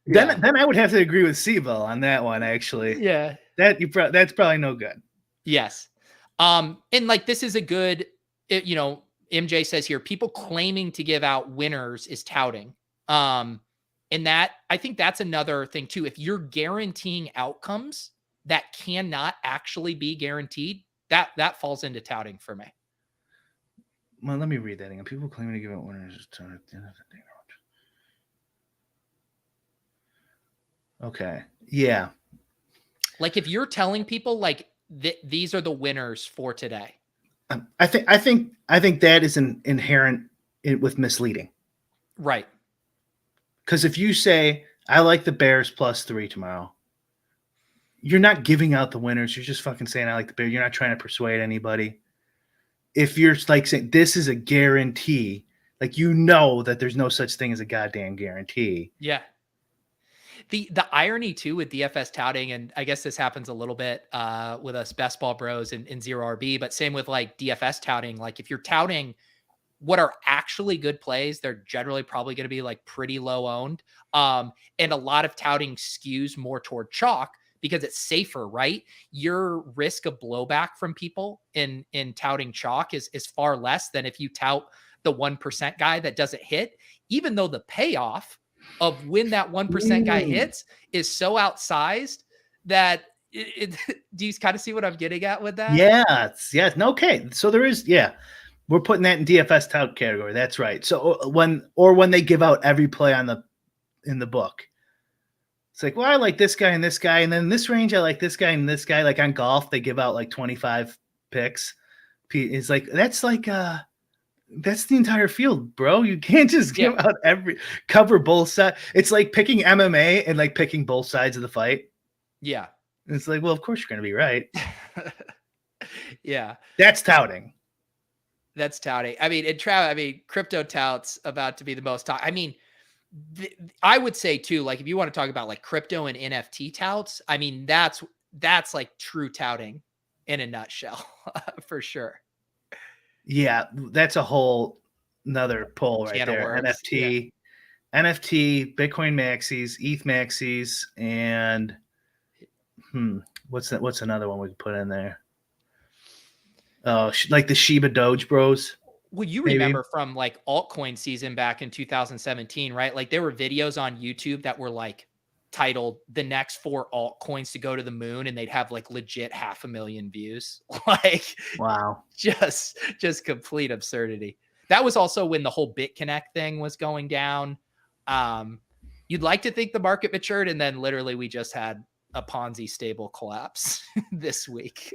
Then I would have to agree with Siebel on that one, actually. Yeah. That's probably no good. Yes. And like, this is a good, MJ says here, people claiming to give out winners is touting. And that, I think that's another thing too. If you're guaranteeing outcomes that cannot actually be guaranteed, that falls into touting for me. Well, let me read that again. People claiming to give out winners. Okay. Yeah. Like if you're telling people like these are the winners for today. I think that is an inherent with misleading. Right. Because if you say, I like the Bears +3 tomorrow, you're not giving out the winners. You're just fucking saying, I like the Bears. You're not trying to persuade anybody. If you're like saying, this is a guarantee, like, that there's no such thing as a goddamn guarantee. Yeah. The irony too with DFS touting, and I guess this happens a little bit with us best ball bros in zero RB, but same with like DFS touting. Like if you're touting what are actually good plays, they're generally probably going to be like pretty low owned. And a lot of touting skews more toward chalk because it's safer, right? Your risk of blowback from people in touting chalk is far less than if you tout the 1% guy that doesn't hit, even though the payoff of when that 1% guy hits is so outsized that do you kind of see what I'm getting at with that? Yes. No, okay. So there is, we're putting that in DFS tout category. That's right. So when they give out every play in the book, it's like, well, I like this guy and this guy. And then in this range, I like this guy and this guy. Like on golf, they give out like 25 picks. It's like, that's the entire field, bro. You can't just give out cover both sides. It's like picking MMA and like picking both sides of the fight. Yeah. It's like, well, of course you're going to be right. Yeah. That's touting. I mean, crypto touts about to be the most I mean, I would say too, like if you want to talk about like crypto and NFT touts, I mean, that's like true touting in a nutshell for sure. Yeah, that's a whole another poll right there. NFT, Bitcoin maxis, ETH maxis, and what's another one we could put in there? Oh, like the Shiba Doge bros. Well, you remember from like altcoin season back in 2017, right? Like there were videos on YouTube that were like titled "The Next 4 Altcoins to Go to the Moon," and they'd have like legit 500,000 views. Like, wow, just complete absurdity. That was also when the whole BitConnect thing was going down. You'd like to think the market matured, and then literally we just had a Ponzi stable collapse this week.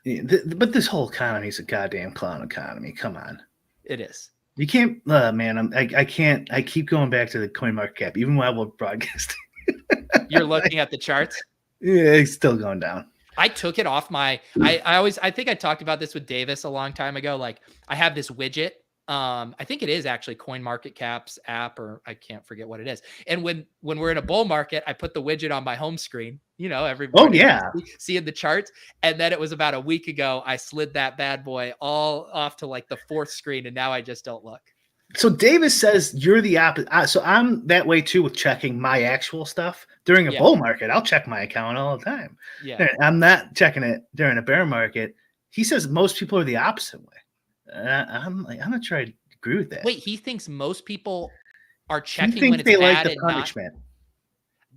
But this whole economy is a goddamn clown economy. Come on. It is. You can't, man. I can't. I keep going back to the CoinMarketCap, even while we're broadcasting. You're looking at the charts. Yeah, it's still going down. I took it off my. I think I talked about this with Davis a long time ago. Like I have this widget I think it is actually CoinMarketCap's app, or I can't forget what it is. And when we're in a bull market, I put the widget on my home screen, everybody seeing the charts. And then it was about a week ago, I slid that bad boy all off to like the fourth screen. And now I just don't look. So Davis says you're the opposite. So I'm that way too with checking my actual stuff during a bull market. I'll check my account all the time. Yeah, I'm not checking it during a bear market. He says most people are the opposite way. I'm not sure I agree with that. Wait, he thinks most people are checking when it's they bad like the and punishment. not.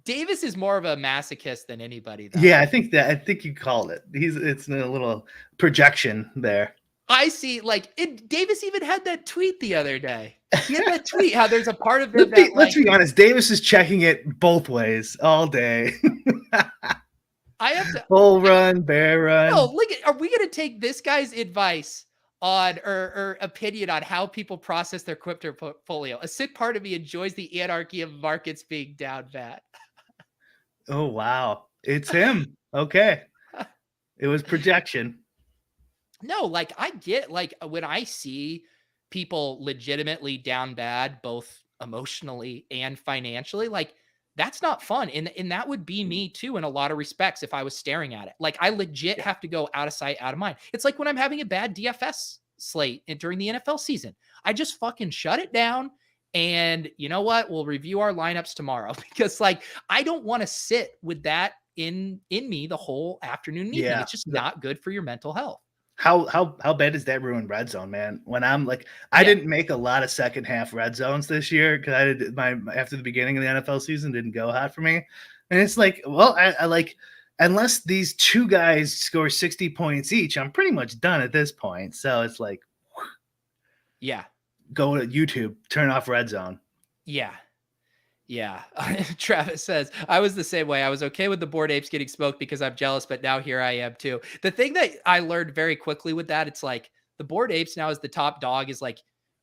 Davis is more of a masochist than anybody, though. Yeah, I think you called it. It's a little projection there. I see, Davis even had that tweet the other day. He had that tweet how there's a part of it let's be honest. Davis is checking it both ways all day. I have to bull run, bear run. No, are we going to take this guy's advice on or opinion on how people process their crypto portfolio? A sick part of me enjoys the anarchy of markets being down bad. Oh, wow. It's him. Okay. It was projection. No, I get when I see people legitimately down bad, both emotionally and financially, that's not fun. And that would be me too, in a lot of respects, if I was staring at it. I legit have to go out of sight, out of mind. It's like when I'm having a bad DFS slate during the NFL season, I just fucking shut it down. And you know what? We'll review our lineups tomorrow, because I don't want to sit with that in me the whole afternoon. Yeah. It's just not good for your mental health. How bad does that ruin red zone, man? When I'm I didn't make a lot of second half red zones this year because I did after the beginning of the NFL season didn't go hot for me, and it's I unless these two guys score 60 points each, I'm pretty much done at this point. So it's go to YouTube, turn off red zone. Yeah. Travis says, I was the same way. I was okay with the Bored Apes getting smoked because I'm jealous, but now here I am too. The thing that I learned very quickly with that, it's the Bored Apes now is the top dog, is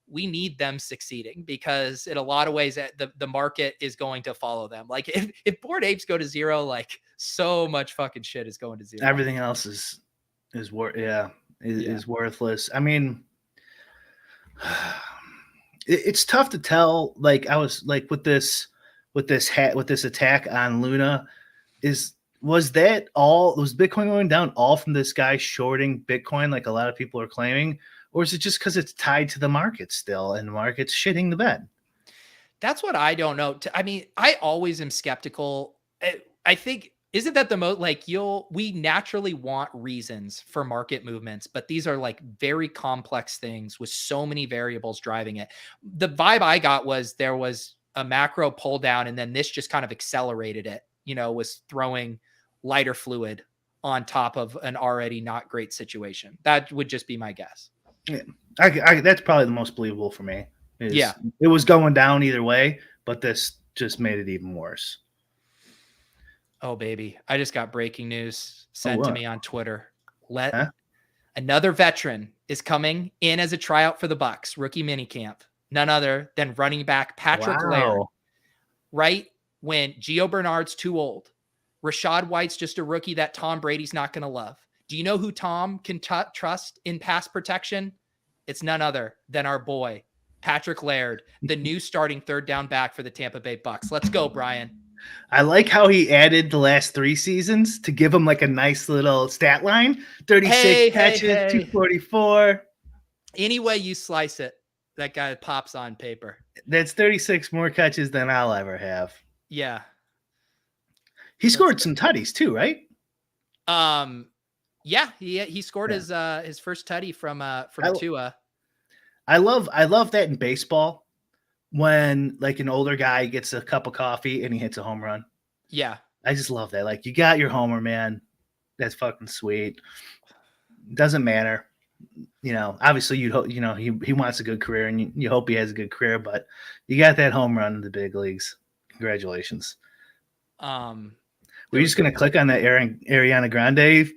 we need them succeeding, because in a lot of ways the market is going to follow them. If Bored Apes go to zero, so much fucking shit is going to zero. Everything else is worthless. I mean, it's tough to tell. I was with this attack on Luna, was Bitcoin going down all from this guy shorting Bitcoin like a lot of people are claiming, or is it just because it's tied to the market still and the market's shitting the bed? That's what I don't know. I mean, I always am skeptical. I think, isn't that the most we naturally want reasons for market movements, but these are very complex things with so many variables driving it. The vibe I got was there was a macro pull down, and then this just kind of accelerated it, was throwing lighter fluid on top of an already not great situation. That would just be my guess. Yeah. That's probably the most believable for me. It was going down either way, but this just made it even worse. Oh, baby. I just got breaking news sent to me on Twitter. Another veteran is coming in as a tryout for the Bucs, rookie minicamp. None other than running back Patrick Laird. Right when Gio Bernard's too old. Rashad White's just a rookie that Tom Brady's not going to love. Do you know who Tom can trust in pass protection? It's none other than our boy, Patrick Laird, the new starting third down back for the Tampa Bay Bucs. Let's go, Brian. I like how he added the last 3 seasons to give him a nice little stat line. 36 catches, 244. Any way you slice it, that guy pops on paper. That's 36 more catches than I'll ever have. Yeah. He scored some tutties too, right? Yeah, he scored his first tutty from Tua. I love that in baseball when an older guy gets a cup of coffee and he hits a home run. Yeah. I just love that. You got your homer, man. That's fucking sweet. Doesn't matter. Obviously you hope, he wants a good career and you hope he has a good career, but you got that home run in the big leagues. Congratulations. Were you just going to click on that Ariana Grande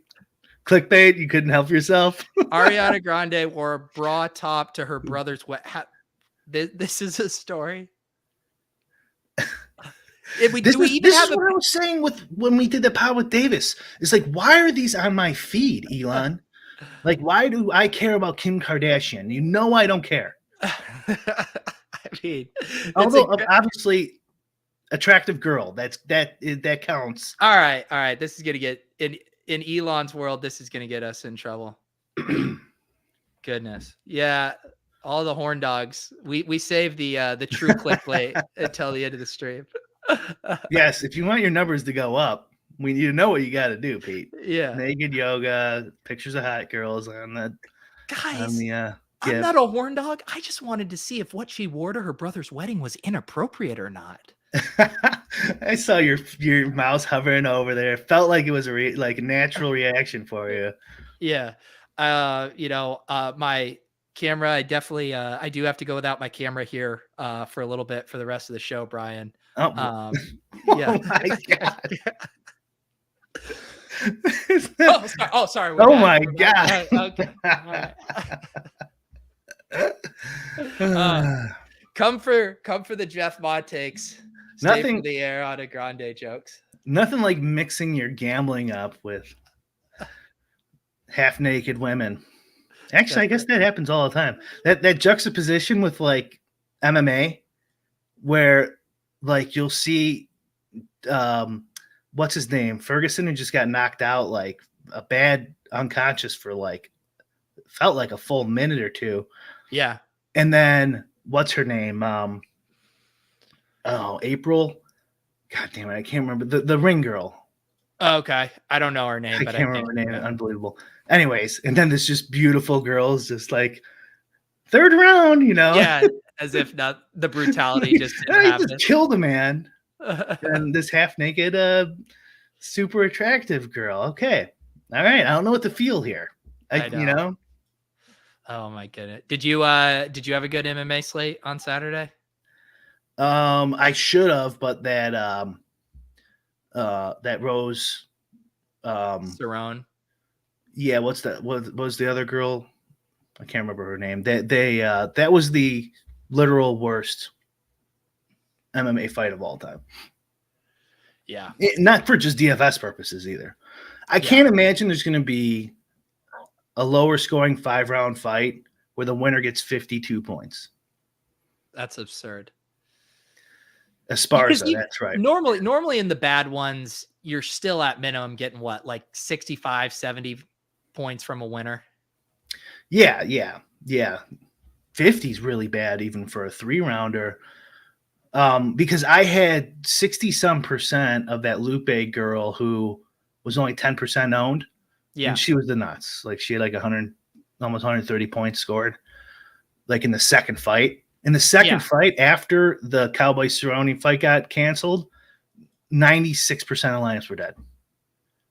clickbait? You couldn't help yourself. Ariana Grande wore a bra top to her brother's this is a story. This is what I was saying when we did the pod with Davis. It's why are these on my feed, Elon? Why do I care about Kim Kardashian? I don't care. I mean, Although obviously attractive girl, that counts. all right. This is gonna get in Elon's world. This is gonna get us in trouble. Goodness, yeah. All the horn dogs. We save the true clickbait until the end of the stream. Yes, if you want your numbers to go up, you know what you got to do, Pete. Yeah, Naked yoga, pictures of hot girls on the guys. I'm GIF. not a horn dog. I just wanted to see if what she wore to her brother's wedding was inappropriate or not. I saw your mouse hovering over there. It felt like it was like a natural reaction for you. Yeah. My camera, I definitely I do have to go without my camera here for a little bit for the rest of the show, Brian. Oh, Yeah. Oh my god. Sorry. Oh my god. Okay. All right. Come for the Jeff Mod takes. Stay for the Ariana Grande jokes. Nothing like mixing your gambling up with half naked women. Actually, I guess that happens all the time. That juxtaposition with like MMA, where like you'll see, what's his name, Ferguson, who just got knocked out like a bad unconscious for like felt like a full minute or two. Yeah, and then what's her name? April. God damn it, I can't remember the ring girl. Okay, I don't know her name, but I can't remember her name. Unbelievable. Anyways, and then this just beautiful girls, just like third round, Yeah, as if not the brutality just didn't happen. Just killed a man. And this half naked, super attractive girl. Okay, all right. I don't know what to feel here. I know. You know. Oh my goodness! Did you have a good MMA slate on Saturday? I should have, but that Rose, Cerrone. Yeah, what's that? What was the other girl? I can't remember her name. That was the literal worst MMA fight of all time. Yeah, not for just DFS purposes either. I can't imagine there's going to be a lower scoring 5-round fight where the winner gets 52 points. That's absurd. Esparza, that's right. Normally in the bad ones, you're still at minimum getting what, like 65, 70 points from a winner. Yeah. 50 is really bad even for a 3-rounder. Because I had 60-some% of that Lupe girl who was only 10% owned. Yeah. And she was the nuts. Like she had like 100, almost 130 points scored, like in the second fight. In the second fight, after the Cowboy Cerrone fight got canceled, 96% of lineups were dead.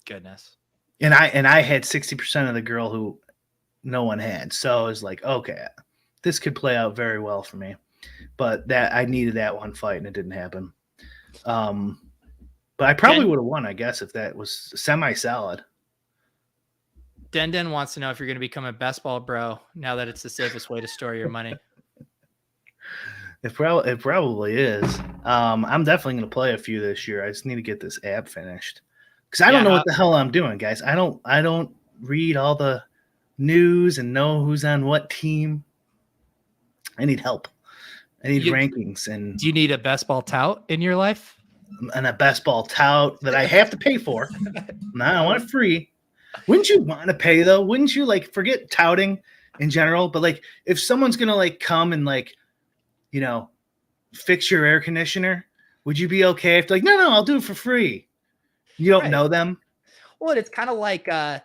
Goodness. And I had 60% of the girl who no one had. So I was like, okay, this could play out very well for me. But that I needed that one fight and it didn't happen. But I probably would have won, I guess, if that was semi-solid. Den wants to know if you're going to become a best ball bro now that it's the safest way to store your money. It probably is. I'm definitely going to play a few this year. I just need to get this app finished because I don't know what the hell I'm doing, guys. I don't read all the news and know who's on what team. I need help. I need rankings. And do you need a best ball tout in your life? And a best ball tout that I have to pay for. No, I want it free. Wouldn't you want to pay though? Wouldn't you like forget touting in general? But like if someone's gonna like come and like, fix your air conditioner, would you be okay if like, no, I'll do it for free? You don't know them. Well, it's kind of like I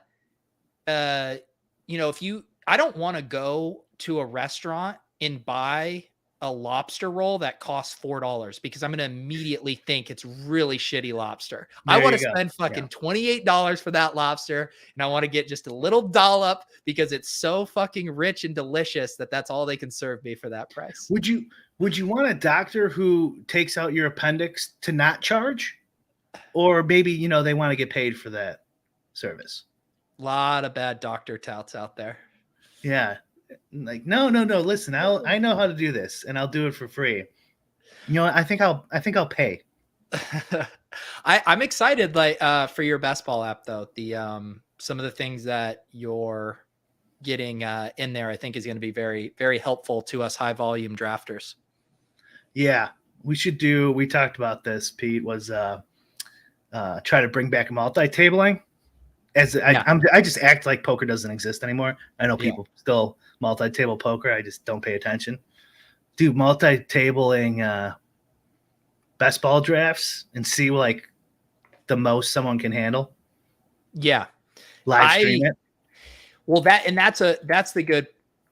don't want to go to a restaurant and buy a lobster roll that costs $4 because I'm going to immediately think it's really shitty lobster. I want to spend fucking $28 for that lobster. And I want to get just a little dollop because it's so fucking rich and delicious that's all they can serve me for that price. Would you want a doctor who takes out your appendix to not charge? Or maybe, they want to get paid for that service. A lot of bad doctor touts out there. Yeah. Like, no. Listen, I know how to do this and I'll do it for free. I think I'll pay. I'm excited for your best ball app though. The some of the things that you're getting in there, I think is going to be very, very helpful to us high volume drafters. Yeah, we talked about this, Pete, was try to bring back multi-tabling. I just act like poker doesn't exist anymore. I know people still multi-table poker. I just don't pay attention. Do multi-tabling best ball drafts and see like the most someone can handle. Yeah. Live stream it. Well, that's the good.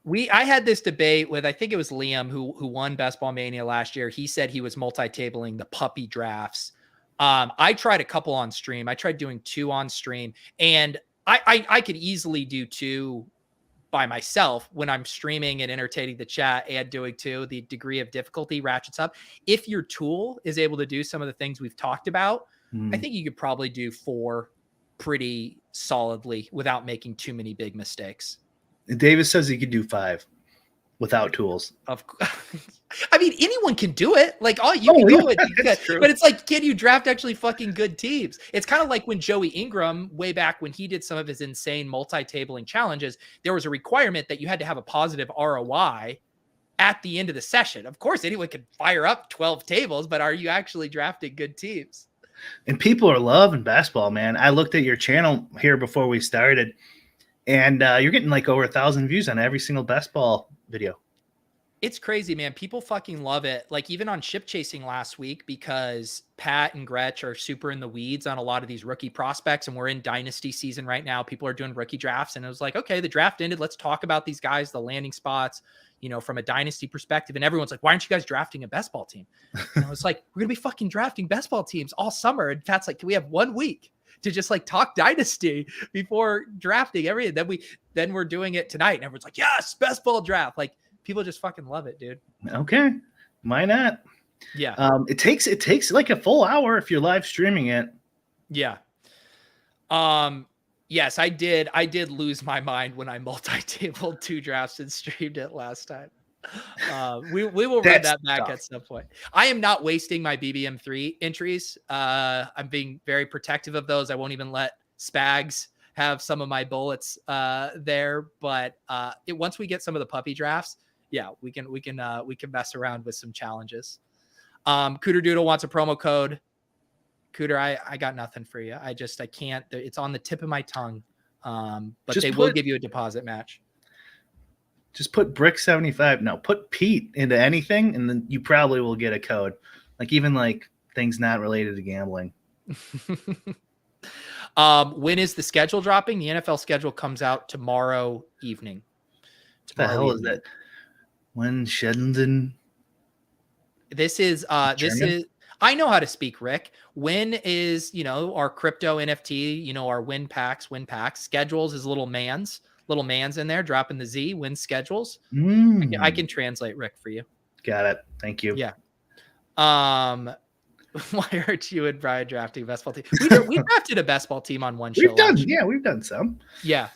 I had this debate with, I think it was Liam who won Best Ball Mania last year. He said he was multi-tabling the puppy drafts. I tried a couple on stream. I tried doing 2 on stream, and I could easily do 2 by myself when I'm streaming and entertaining the chat, and doing 2. The degree of difficulty ratchets up. If your tool is able to do some of the things we've talked about, I think you could probably do 4 pretty solidly without making too many big mistakes. Davis says he could do 5 without tools. I mean, anyone can do it. Like, you can do it. But it's like, can you draft actually fucking good teams? It's kind of like when Joey Ingram, way back when he did some of his insane multi-tabling challenges, there was a requirement that you had to have a positive ROI at the end of the session. Of course, anyone can fire up 12 tables, but are you actually drafting good teams? And people are loving basketball, man. I looked at your channel here before we started, and you're getting like over 1,000 views on every single best ball video. It's crazy, man. People fucking love it. Like even on ship chasing last week, because Pat and Gretch are super in the weeds on a lot of these rookie prospects, and we're in dynasty season right now. People are doing rookie drafts, and it was like, okay, the draft ended. Let's talk about these guys, the landing spots, from a dynasty perspective. And everyone's like, why aren't you guys drafting a best ball team? And I was like, we're going to be fucking drafting best ball teams all summer. And Pat's like, can we have 1 week to just like talk dynasty before drafting everything? Then we're doing it tonight. And everyone's like, yes, best ball draft. Like, people just fucking love it, dude. Okay. Why not? Yeah. It takes like a full hour if you're live streaming it. Yeah. Yes, I did lose my mind when I multi-tabled 2 drafts and streamed it last time. We will run that back at some point. I am not wasting my BBM3 entries. I'm being very protective of those. I won't even let Spags have some of my bullets there. But once we get some of the puppy drafts, yeah, we can mess around with some challenges. Cooter Doodle wants a promo code. Cooter, I got nothing for you. I can't. It's on the tip of my tongue. But they will give you a deposit match. Just put Bric 75. No, put Pete into anything, and then you probably will get a code. Like even like things not related to gambling. When is the schedule dropping? The NFL schedule comes out tomorrow evening. What the hell is that? When Sheldon? This is I know how to speak, Rick. When is, our crypto NFT, our win packs. Schedules is little man's in there, dropping the Z, win schedules. I can translate, Rick, for you. Got it. Thank you. Yeah. Why aren't you and Brian drafting a best ball team? We drafted a best ball team on one show. We've done some. Yeah.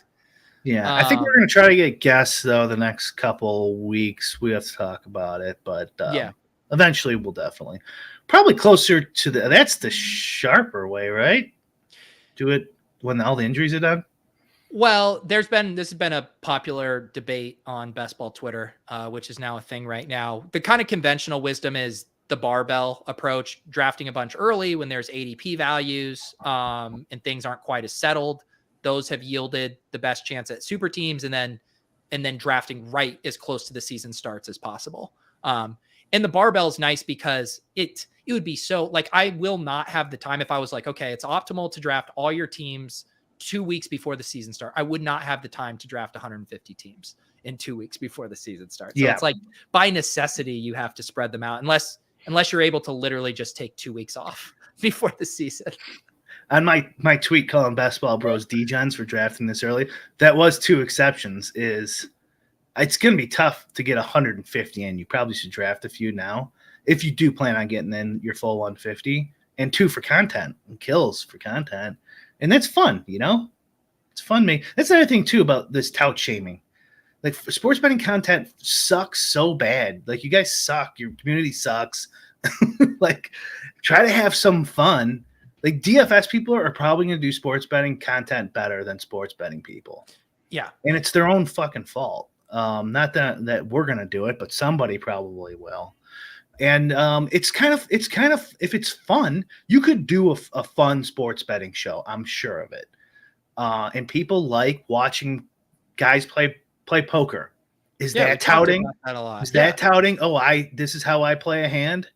Yeah. I think we're going to try to get guests, though, the next couple weeks. We have to talk about it, but eventually we'll definitely. Probably closer to that's the sharper way, right? Do it when all the injuries are done. Well, this has been a popular debate on Best Ball Twitter, which is now a thing right now. The kind of conventional wisdom is the barbell approach, drafting a bunch early when there's ADP values and things aren't quite as settled. Those have yielded the best chance at super teams, and then drafting right as close to the season starts as possible. And the barbell is nice because it would be so like, I will not have the time if I was like, okay, it's optimal to draft all your teams 2 weeks before the season starts. I would not have the time to draft 150 teams in 2 weeks before the season starts. So it's like by necessity, you have to spread them out unless you're able to literally just take 2 weeks off before the season. On my tweet calling Basketball Bros degens for drafting this early, that was 2 exceptions. It's going to be tough to get 150 in. You probably should draft a few now if you do plan on getting in your full 150, and 2 for content and kills for content. And that's fun, It's fun, man. That's another thing, too, about this tout shaming. Like, sports betting content sucks so bad. Like, you guys suck. Your community sucks. Like, try to have some fun. Like, DFS people are probably going to do sports betting content better than sports betting people. Yeah. And it's their own fucking fault. Not that we're gonna do it, but somebody probably will. And it's kind of if it's fun, you could do a fun sports betting show. I'm sure of it. And people like watching guys play poker. Is Yeah, we that talked touting? about that a lot. Is that touting? Oh, this is how I play a hand.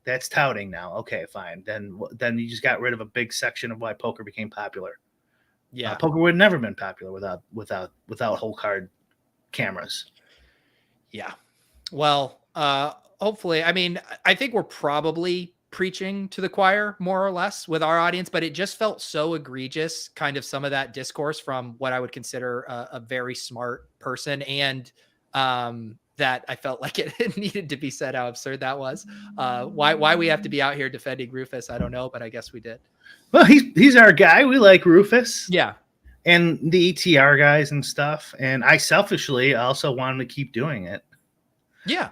That's touting now. Okay, fine. Then you just got rid of a big section of why poker became popular. Yeah. Poker would have never been popular without whole card cameras. Yeah. Well, hopefully, I mean, I think we're probably preaching to the choir more or less with our audience, but it just felt so egregious, kind of some of that discourse from what I would consider a very smart person. And that I felt like it needed to be said how absurd that was. Why we have to be out here defending Rufus, I don't know, but I guess we did. Well, he's our guy. We like Rufus. Yeah. And the ETR guys and stuff. And I selfishly also want him to keep doing it. Yeah.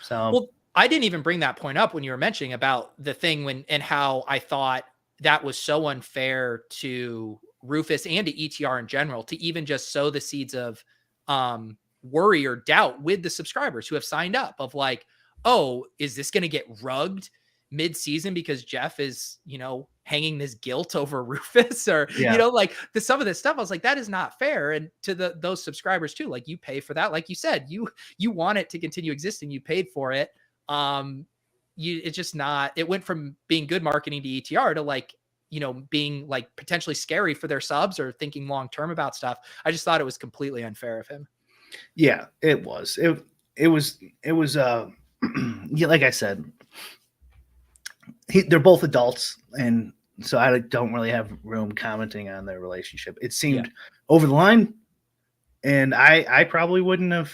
So, well, I didn't even bring that point up when you were mentioning about the thing and how I thought that was so unfair to Rufus and to ETR in general to even just sow the seeds of worry or doubt with the subscribers who have signed up of like, oh, is this going to get rugged mid-season because Jeff is, hanging this guilt over Rufus or, like some of this stuff. I was like, that is not fair. And to those subscribers too, like you pay for that. Like you said, you want it to continue existing. You paid for it. It's just not, it went from being good marketing to ETR to like, being like potentially scary for their subs or thinking long-term about stuff. I just thought it was completely unfair of him. Yeah, it was, it was, yeah, like I said, they're both adults, and so I don't really have room commenting on their relationship. It seemed over the line, and I probably wouldn't have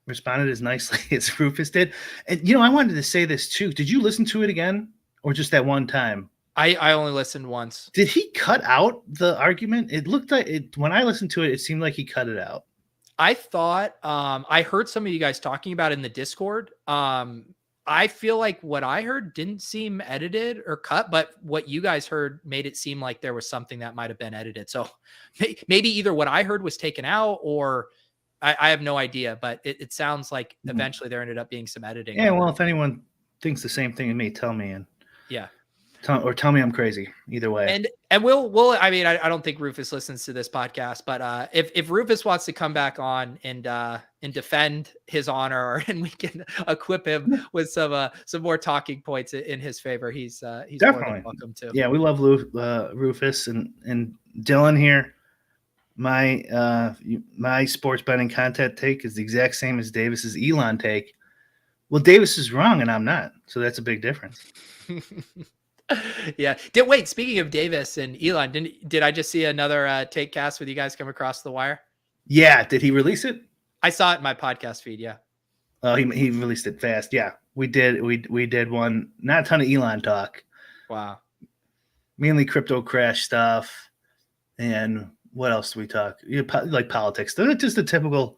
responded as nicely as Rufus did. And I wanted to say this too. Did you listen to it again, or just that one time? I only listened once. Did he cut out the argument? It looked like it when I listened to it. It seemed like he cut it out. I thought I heard some of you guys talking about it in the Discord. I feel like what I heard didn't seem edited or cut, but what you guys heard made it seem like there was something that might have been edited. So maybe either what I heard was taken out or I have no idea, but it sounds like eventually there ended up being some editing. Yeah, well, if anyone thinks the same thing as me, tell me. And yeah. Tell me I'm crazy. Either way. And we'll I mean, I don't think Rufus listens to this podcast, but if Rufus wants to come back on and defend his honor and we can equip him with some more talking points in his favor, he's definitely more than welcome to. Yeah, we love Rufus and Dylan here. My sports betting content take is the exact same as Davis's Elon take. Well, Davis is wrong and I'm not, so that's a big difference. Yeah. Wait, speaking of Davis and Elon, did I just see another take cast with you guys come across the wire? Yeah. Did he release it? I saw it in my podcast feed. Yeah. Oh, he released it fast. Yeah, we did. We did one. Not a ton of Elon talk. Wow. Mainly crypto crash stuff. And what else do we talk? Like politics. They're just the typical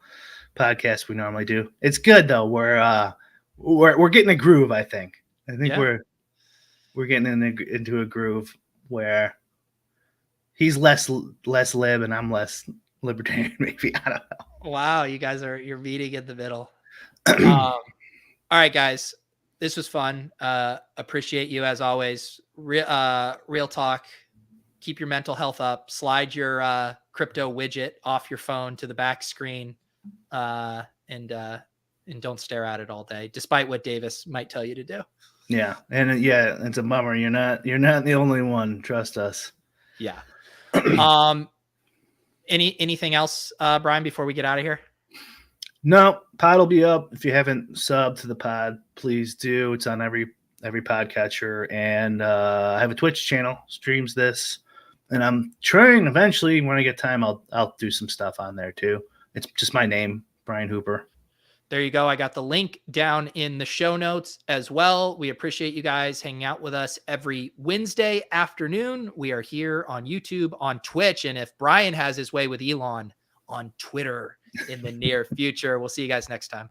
podcast we normally do. It's good though. We're getting a groove. I think we're getting into a groove where he's less lib and I'm less libertarian. Maybe, I don't know. Wow, you guys you're meeting in the middle. All right, guys, this was fun. Appreciate you as always. Real talk. Keep your mental health up. Slide your crypto widget off your phone to the back screen, and don't stare at it all day, despite what Davis might tell you to do. Yeah, and it's a bummer. You're not the only one. Trust us. Yeah. Anything else, Brian, before we get out of here? No, pod will be up. If you haven't subbed to the pod, please do. It's on every podcatcher, and I have a Twitch channel, streams this, and I'm trying eventually when I get time, I'll do some stuff on there too. It's just my name, Brian Hooper. There you go. I got the link down in the show notes as well. We appreciate you guys hanging out with us every Wednesday afternoon. We are here on YouTube, on Twitch, and if Brian has his way with Elon, on Twitter in the near future. We'll see you guys next time.